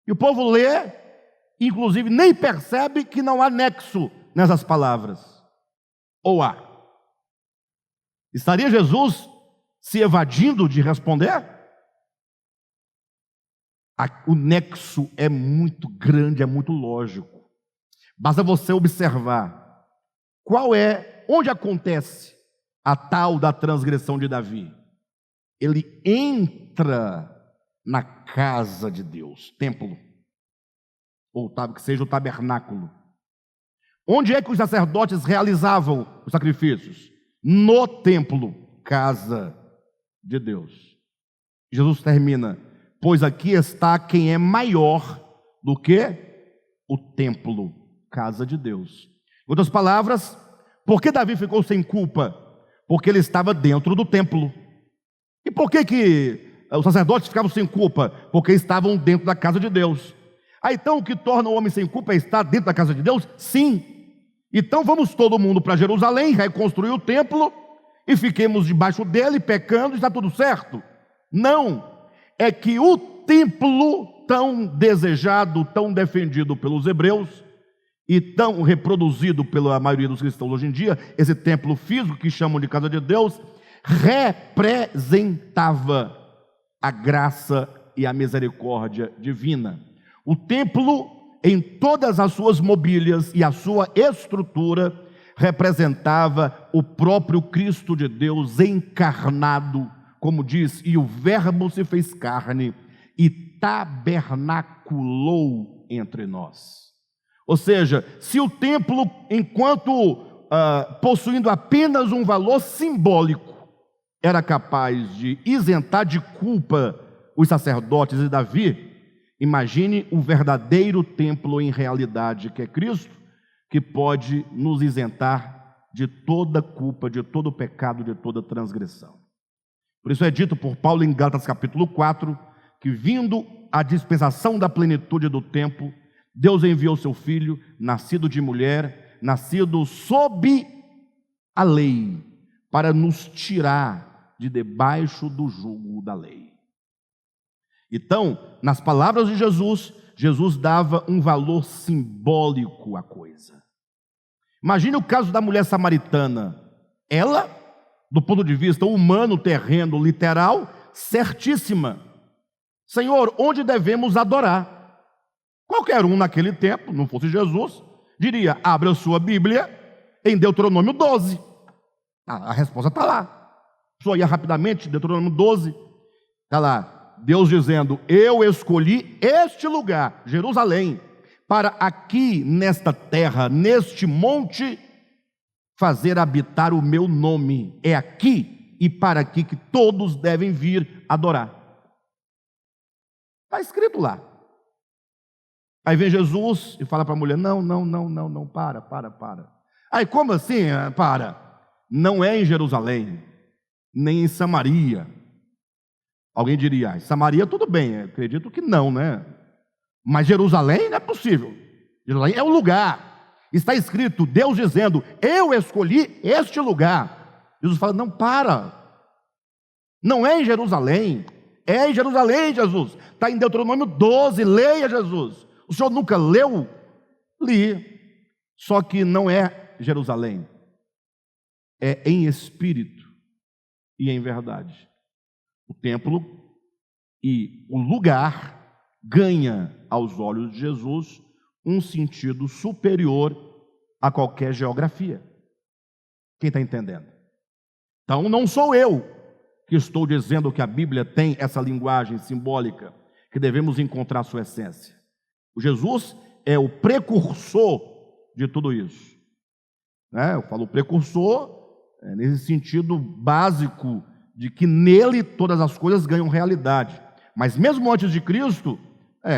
E o povo lê, inclusive nem percebe que não há nexo nessas palavras. Ou há? Estaria Jesus se evadindo de responder? O nexo é muito grande, é muito lógico. Basta você observar onde acontece a tal da transgressão de Davi. Ele entra na casa de Deus, templo, ou que seja o tabernáculo. Onde é que os sacerdotes realizavam os sacrifícios? No templo, casa de Deus. Jesus termina, pois aqui está quem é maior do que o templo, casa de Deus. Em outras palavras, por que Davi ficou sem culpa? Porque ele estava dentro do templo. E por que os sacerdotes ficavam sem culpa? Porque estavam dentro da casa de Deus. Então o que torna o homem sem culpa é estar dentro da casa de Deus? Sim. Então vamos todo mundo para Jerusalém, reconstruir o templo, e fiquemos debaixo dele, pecando, e está tudo certo. Não, é que o templo tão desejado, tão defendido pelos hebreus e tão reproduzido pela maioria dos cristãos hoje em dia, esse templo físico que chamam de casa de Deus, representava a graça e a misericórdia divina. O templo, em todas as suas mobílias e a sua estrutura, representava o próprio Cristo de Deus encarnado, como diz, e o Verbo se fez carne e tabernaculou entre nós. Ou seja, se o templo, enquanto possuindo apenas um valor simbólico, era capaz de isentar de culpa os sacerdotes e Davi, imagine o verdadeiro templo em realidade, que é Cristo, que pode nos isentar de toda culpa, de todo pecado, de toda transgressão. Por isso é dito por Paulo em Gálatas capítulo 4, que vindo a dispensação da plenitude do tempo, Deus enviou seu Filho, nascido de mulher, nascido sob a lei, para nos tirar de debaixo do jugo da lei. Então, nas palavras de Jesus, Jesus dava um valor simbólico à coisa. Imagine o caso da mulher samaritana. Ela, do ponto de vista humano, terreno, literal, certíssima. Senhor, onde devemos adorar? Qualquer um naquele tempo, não fosse Jesus, diria, abre a sua Bíblia em Deuteronômio 12. A resposta está lá. Só ia rapidamente, Deuteronômio 12, está lá. Deus dizendo, eu escolhi este lugar, Jerusalém, para aqui nesta terra, neste monte, fazer habitar o meu nome. É aqui e para aqui que todos devem vir adorar. Está escrito lá. Aí vem Jesus e fala para a mulher, não, para. Aí como assim? Para. Não é em Jerusalém, nem em Samaria. Alguém diria, Samaria tudo bem, acredito que não, né? Mas Jerusalém não é possível. Jerusalém é o lugar. Está escrito, Deus dizendo, eu escolhi este lugar. Jesus fala, não, para. Não é em Jerusalém. É em Jerusalém, Jesus. Está em Deuteronômio 12, leia, Jesus. O senhor nunca leu? Li. Só que não é Jerusalém. É em espírito e em verdade. O templo e o lugar ganha aos olhos de Jesus um sentido superior a qualquer geografia. Quem está entendendo? Então não sou eu que estou dizendo que a Bíblia tem essa linguagem simbólica, que devemos encontrar sua essência. O Jesus é o precursor de tudo isso. Eu falo precursor nesse sentido básico de que nele todas as coisas ganham realidade. Mas mesmo antes de Cristo,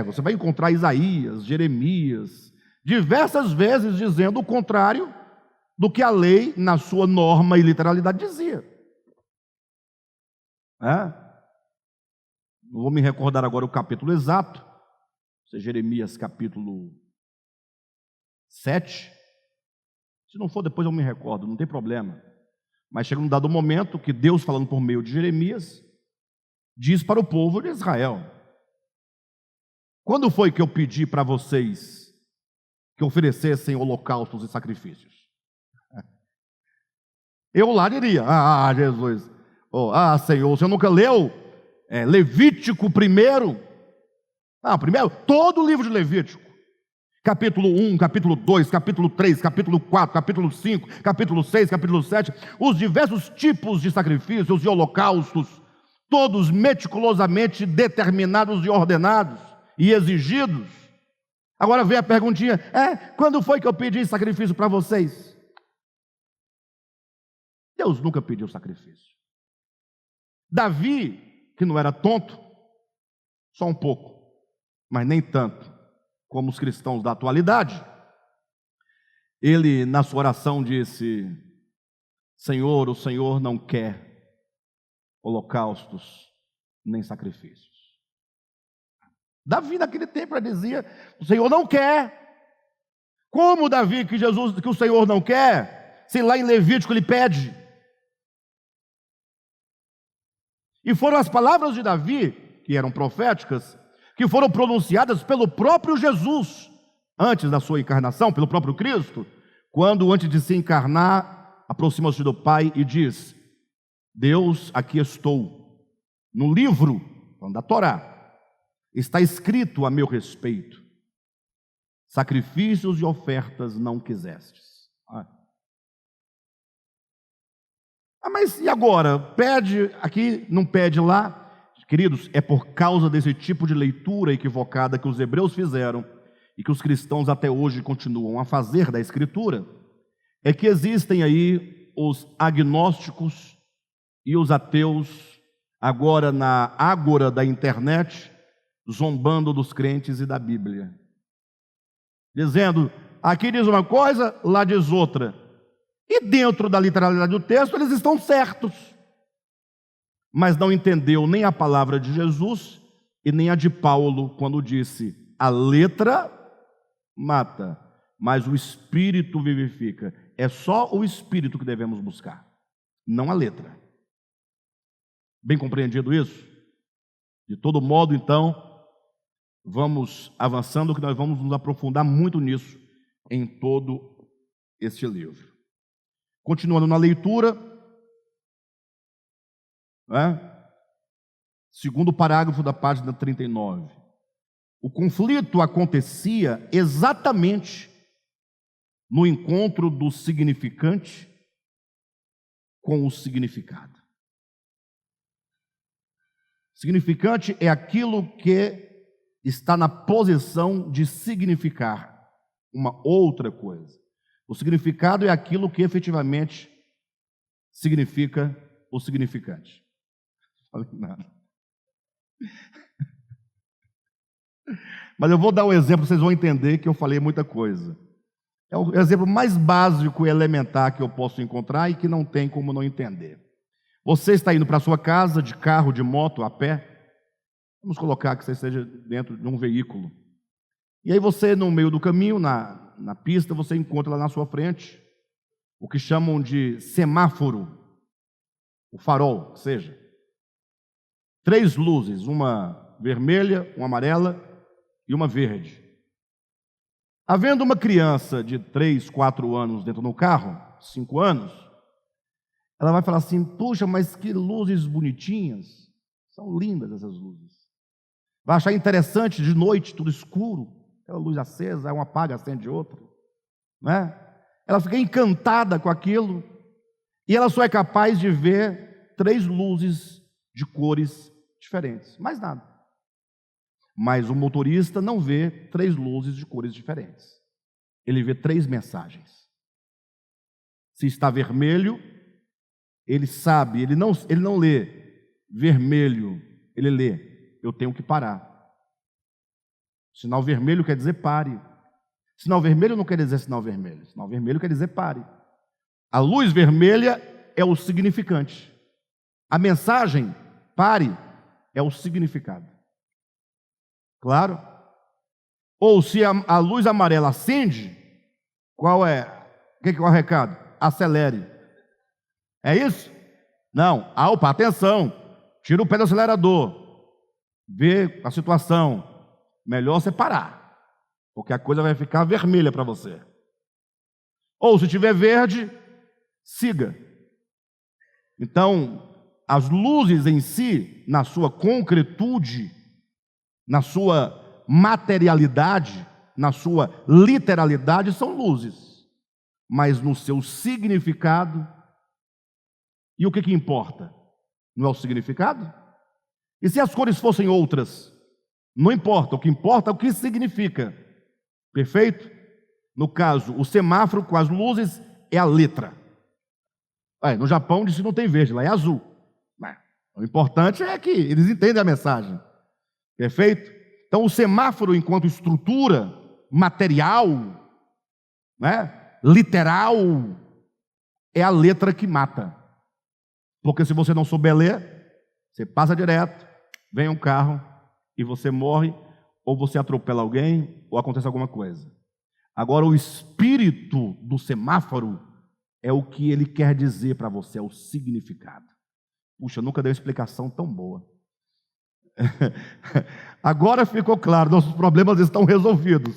você vai encontrar Isaías, Jeremias, diversas vezes dizendo o contrário do que a lei, na sua norma e literalidade, dizia. Não vou me recordar agora o capítulo exato, Jeremias capítulo 7. Se não for, depois eu me recordo, não tem problema. Mas chega um dado momento que Deus, falando por meio de Jeremias, diz para o povo de Israel: quando foi que eu pedi para vocês que oferecessem holocaustos e sacrifícios? Eu lá diria, Jesus, Senhor, você nunca leu Levítico primeiro? Primeiro, todo o livro de Levítico. Capítulo 1, capítulo 2, capítulo 3, capítulo 4, capítulo 5, capítulo 6, capítulo 7, os diversos tipos de sacrifícios e holocaustos, todos meticulosamente determinados e ordenados e exigidos. Agora vem a perguntinha, quando foi que eu pedi sacrifício para vocês? Deus nunca pediu sacrifício. Davi, que não era tonto, só um pouco, mas nem tanto como os cristãos da atualidade, ele na sua oração disse: Senhor, o Senhor não quer holocaustos nem sacrifícios. Davi naquele tempo dizia: o Senhor não quer. Como Davi que o Senhor não quer, se lá em Levítico ele pede? E foram as palavras de Davi, que eram proféticas, que foram pronunciadas pelo próprio Jesus, antes da sua encarnação, pelo próprio Cristo, quando antes de se encarnar, aproxima-se do Pai e diz: Deus, aqui estou. No livro da Torá está escrito a meu respeito: sacrifícios e ofertas não quisestes. Mas e agora? Pede aqui, não pede lá? Queridos, é por causa desse tipo de leitura equivocada que os hebreus fizeram e que os cristãos até hoje continuam a fazer da Escritura, é que existem aí os agnósticos e os ateus, agora na ágora da internet, zombando dos crentes e da Bíblia, dizendo, aqui diz uma coisa, lá diz outra, e dentro da literalidade do texto eles estão certos, mas não entendeu nem a palavra de Jesus e nem a de Paulo, quando disse, a letra mata, mas o Espírito vivifica. É só o Espírito que devemos buscar, não a letra. Bem compreendido isso? De todo modo, então, vamos avançando, que nós vamos nos aprofundar muito nisso em todo este livro. Continuando na leitura, segundo parágrafo da página 39. O conflito acontecia exatamente no encontro do significante com o significado. Significante é aquilo que está na posição de significar uma outra coisa. O significado é aquilo que efetivamente significa o significante. Não falei nada. Mas eu vou dar um exemplo, vocês vão entender que eu falei muita coisa. É o exemplo mais básico e elementar que eu posso encontrar e que não tem como não entender. Você está indo para a sua casa, de carro, de moto, a pé. Vamos colocar que você esteja dentro de um veículo. E aí você, no meio do caminho, na pista, você encontra lá na sua frente o que chamam de semáforo, o farol, que seja. 3 luzes, uma vermelha, uma amarela e uma verde. Havendo uma criança de 3, 4 anos dentro do carro, 5 anos, ela vai falar assim, puxa, mas que luzes bonitinhas, são lindas essas luzes. Vai achar interessante de noite, tudo escuro, aquela luz acesa, uma apaga, acende outra, né? Ela fica encantada com aquilo, e ela só é capaz de ver 3 luzes de cores diferentes, mais nada. Mas o motorista não vê 3 luzes de cores diferentes. Ele vê 3 mensagens. Se está vermelho, ele sabe, ele não lê vermelho, ele lê, eu tenho que parar. Sinal vermelho quer dizer pare. Sinal vermelho não quer dizer sinal vermelho. Sinal vermelho quer dizer pare. A luz vermelha é o significante. A mensagem, pare, é o significado. Claro? Ou se a luz amarela acende, qual é? O que é o recado? Acelere. É isso? Não. Opa, atenção. Tira o pé do acelerador. Vê a situação. Melhor você parar, porque a coisa vai ficar vermelha para você. Ou se tiver verde, siga. Então, as luzes em si, na sua concretude, na sua materialidade, na sua literalidade, são luzes. Mas no seu significado, e o que importa? Não é o significado? E se as cores fossem outras? Não importa, o que importa é o que significa. Perfeito? No caso, o semáforo com as luzes é a letra. No Japão diz que não tem verde, lá é azul. O importante é que eles entendem a mensagem. Perfeito? Então o semáforo enquanto estrutura material, literal, é a letra que mata. Porque se você não souber ler, você passa direto, vem um carro e você morre, ou você atropela alguém, ou acontece alguma coisa. Agora, o espírito do semáforo é o que ele quer dizer para você, é o significado. Puxa, nunca dei uma explicação tão boa. Agora ficou claro, nossos problemas estão resolvidos.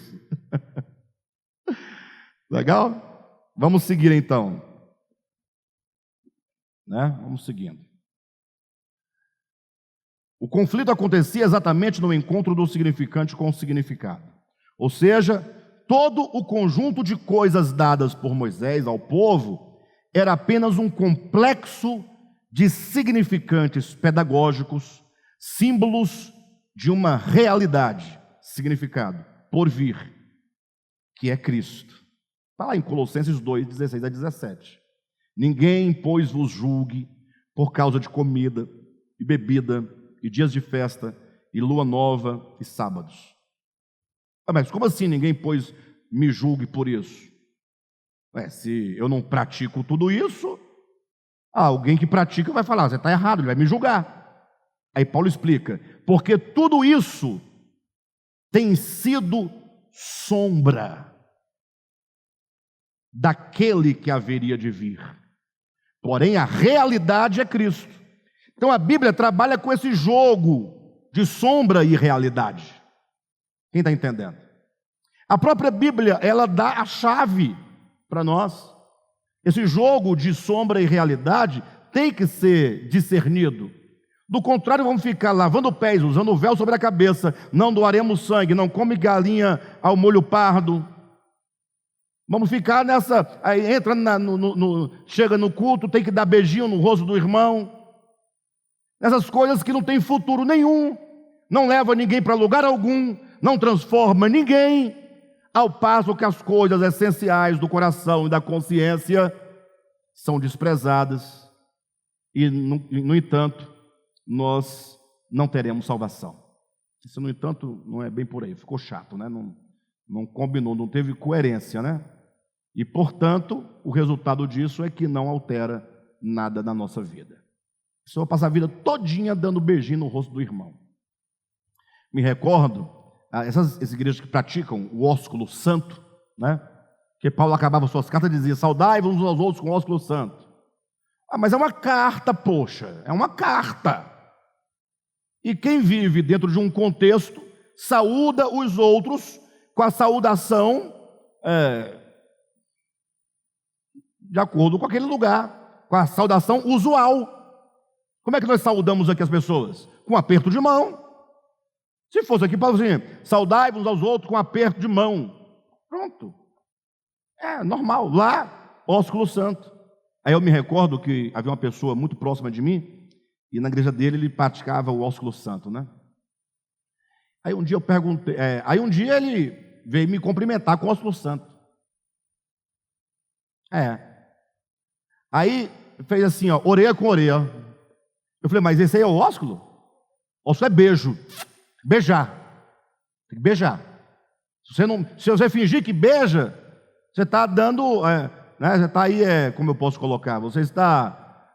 Legal? Vamos seguir então. Vamos seguindo. O conflito acontecia exatamente no encontro do significante com o significado. Ou seja, todo o conjunto de coisas dadas por Moisés ao povo era apenas um complexo de significantes pedagógicos, símbolos de uma realidade, significado, por vir, que é Cristo. Está lá em Colossenses 2, 16 a 17. Ninguém, pois, vos julgue por causa de comida e bebida, e dias de festa, e lua nova, e sábados. Mas como assim ninguém, pois, me julgue por isso? Se eu não pratico tudo isso, alguém que pratica vai falar, você está errado, ele vai me julgar. Aí Paulo explica, porque tudo isso tem sido sombra daquele que haveria de vir. Porém, a realidade é Cristo. Então a Bíblia trabalha com esse jogo de sombra e realidade. Quem está entendendo? A própria Bíblia, ela dá a chave para nós. Esse jogo de sombra e realidade tem que ser discernido. Do contrário, vamos ficar lavando pés, usando o véu sobre a cabeça, não doaremos sangue, não come galinha ao molho pardo. Vamos ficar nessa, aí entra chega no culto, tem que dar beijinho no rosto do irmão. Essas coisas que não tem futuro nenhum, não leva ninguém para lugar algum, não transforma ninguém, ao passo que as coisas essenciais do coração e da consciência são desprezadas e, no entanto, nós não teremos salvação. Isso, no entanto, não é bem por aí, ficou chato, né? Não combinou, não teve coerência, né? E, portanto, o resultado disso é que não altera nada na nossa vida. A pessoa passa a vida todinha dando beijinho no rosto do irmão. Me recordo, essas igrejas que praticam o ósculo santo, né? Que Paulo acabava suas cartas e dizia, saudai-vos uns aos outros com o ósculo santo. Mas é uma carta, poxa, é uma carta. E quem vive dentro de um contexto, saúda os outros com a saudação de acordo com aquele lugar, com a saudação usual. Como é que nós saudamos aqui as pessoas? Com um aperto de mão. Se fosse aqui, Paulo assim, saudai-vos aos outros com um aperto de mão. Pronto. É normal. Lá, ósculo santo. Aí eu me recordo que havia uma pessoa muito próxima de mim, e na igreja dele ele praticava o ósculo santo, né? Aí um dia eu perguntei, um dia ele veio me cumprimentar com o ósculo santo. Aí fez assim, ó, orelha com orelha. Eu falei, mas esse aí é o ósculo? Ósculo é beijo. Beijar. Tem que beijar. Se você fingir que beija, você está dando, você está aí, como eu posso colocar? Você está,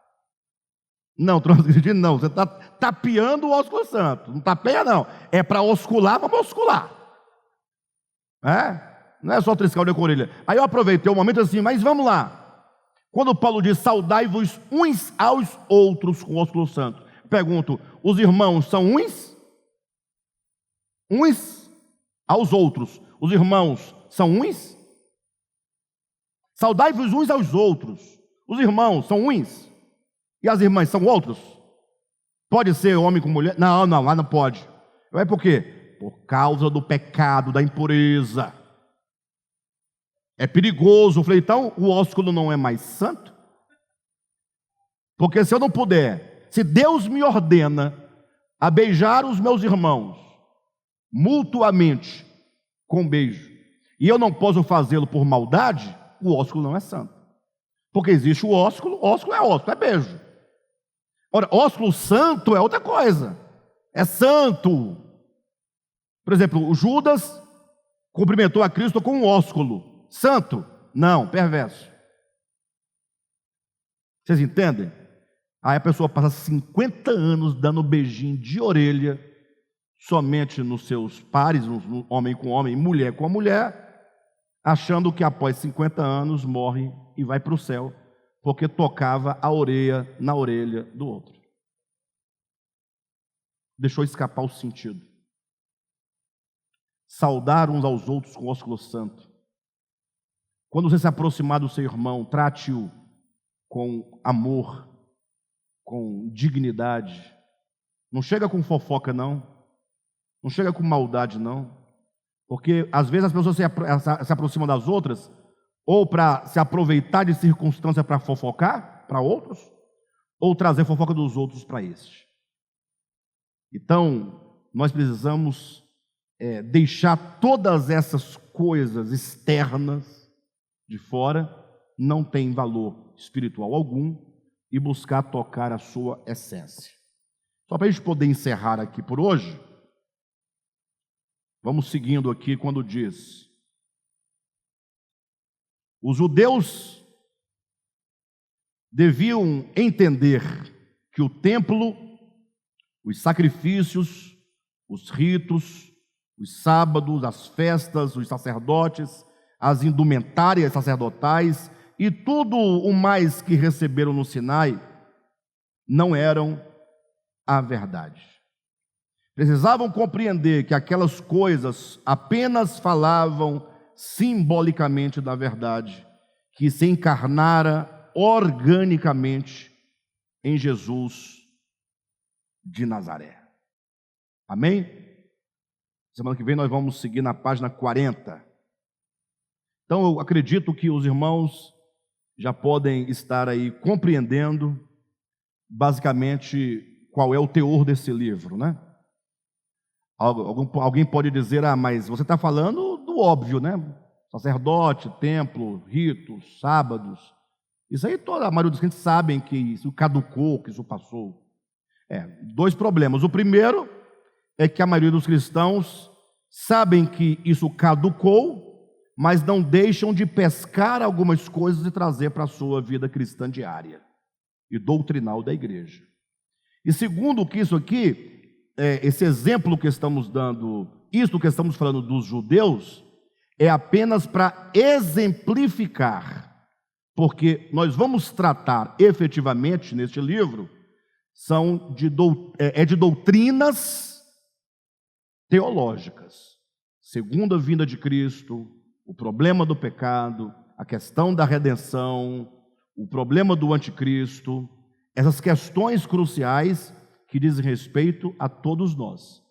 não, transgredindo não, você está tapeando o ósculo santo. Não tapeia não, é para oscular, vamos oscular. Não é só triscar o com a orelha. Aí eu aproveitei o momento assim, mas vamos lá. Quando Paulo diz, saudai-vos uns aos outros com o ósculo santo. Pergunto, os irmãos são uns? Uns aos outros. Os irmãos são uns? Saudai-vos uns aos outros. Os irmãos são uns? E as irmãs são outros? Pode ser homem com mulher? Não, lá não pode. É por quê? Por causa do pecado, da impureza. É perigoso. Eu falei, então o ósculo não é mais santo? Porque se eu não puder, se Deus me ordena a beijar os meus irmãos mutuamente com beijo, e eu não posso fazê-lo por maldade, o ósculo não é santo. Porque existe o ósculo é ósculo, é beijo. Ora, ósculo santo é outra coisa. É santo. Por exemplo, o Judas cumprimentou a Cristo com um ósculo. Santo? Não, perverso. Vocês entendem? Aí a pessoa passa 50 anos dando beijinho de orelha somente nos seus pares, homem com homem, mulher com mulher, achando que após 50 anos morre e vai para o céu, porque tocava a orelha na orelha do outro. deixou escapar o sentido. Saudar uns aos outros com ósculo santo. Quando você se aproximar do seu irmão, trate-o com amor, com dignidade. Não chega com fofoca, não. Não chega com maldade, não. Porque às vezes as pessoas se aproximam das outras ou para se aproveitar de circunstâncias para fofocar para outros, ou trazer fofoca dos outros para este. Então, nós precisamos deixar todas essas coisas externas de fora, não tem valor espiritual algum, e buscar tocar a sua essência. Só para a gente poder encerrar aqui por hoje, vamos seguindo aqui quando diz: os judeus deviam entender que o templo, os sacrifícios, os ritos, os sábados, as festas, os sacerdotes, as indumentárias sacerdotais e tudo o mais que receberam no Sinai não eram a verdade. Precisavam compreender que aquelas coisas apenas falavam simbolicamente da verdade, que se encarnara organicamente em Jesus de Nazaré. Amém? Semana que vem nós vamos seguir na página 40. Então eu acredito que os irmãos já podem estar aí compreendendo basicamente qual é o teor desse livro, né? Alguém pode dizer, mas você está falando do óbvio, né? Sacerdote, templo, ritos, sábados. Isso aí a maioria dos crentes sabem que isso caducou, que isso passou. Dois problemas. O primeiro é que a maioria dos cristãos sabem que isso caducou, mas não deixam de pescar algumas coisas e trazer para a sua vida cristã diária e doutrinal da igreja. E segundo, que isso aqui, esse exemplo que estamos dando, isso que estamos falando dos judeus, é apenas para exemplificar, porque nós vamos tratar efetivamente neste livro, de doutrinas teológicas, segunda vinda de Cristo, o problema do pecado, a questão da redenção, o problema do anticristo, essas questões cruciais que dizem respeito a todos nós.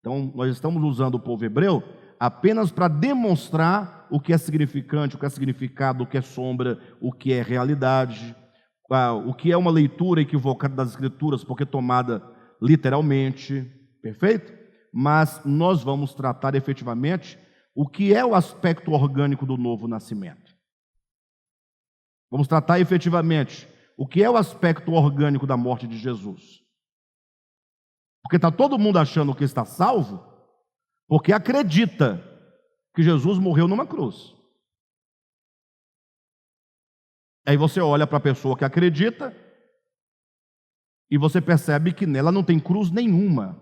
Então, nós estamos usando o povo hebreu apenas para demonstrar o que é significante, o que é significado, o que é sombra, o que é realidade, o que é uma leitura equivocada das Escrituras, porque tomada literalmente, perfeito? Mas nós vamos tratar efetivamente o que é o aspecto orgânico do novo nascimento. Vamos tratar efetivamente o que é o aspecto orgânico da morte de Jesus. Porque está todo mundo achando que está salvo, porque acredita que Jesus morreu numa cruz. Aí você olha para a pessoa que acredita e você percebe que nela não tem cruz nenhuma.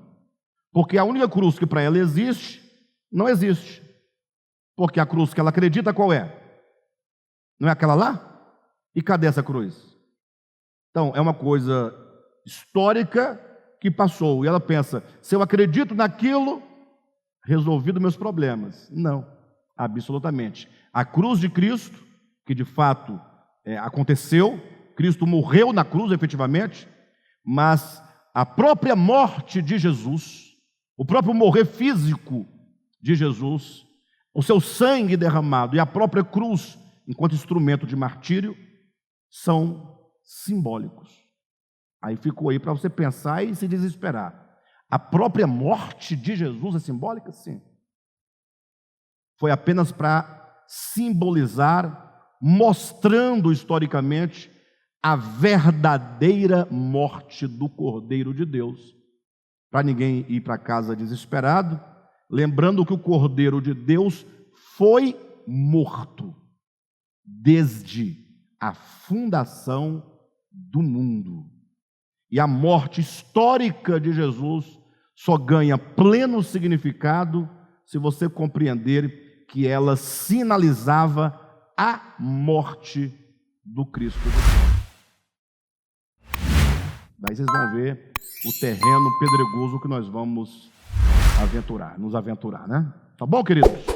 Porque a única cruz que para ela existe, não existe. Porque a cruz que ela acredita qual é? Não é aquela lá? E cadê essa cruz? Então, é uma coisa histórica que passou. E ela pensa, se eu acredito naquilo, resolvido meus problemas. Não, absolutamente. A cruz de Cristo, que de fato aconteceu, Cristo morreu na cruz efetivamente, mas a própria morte de Jesus, o próprio morrer físico de Jesus, o seu sangue derramado e a própria cruz, enquanto instrumento de martírio, são simbólicos. Aí ficou aí para você pensar e se desesperar. A própria morte de Jesus é simbólica? Sim. Foi apenas para simbolizar, mostrando historicamente a verdadeira morte do Cordeiro de Deus, para ninguém ir para casa desesperado, lembrando que o Cordeiro de Deus foi morto desde a fundação do mundo. E a morte histórica de Jesus só ganha pleno significado se você compreender que ela sinalizava a morte do Cristo. Aí vocês vão ver o terreno pedregoso que nós vamos nos aventurar, né? Tá bom, queridos?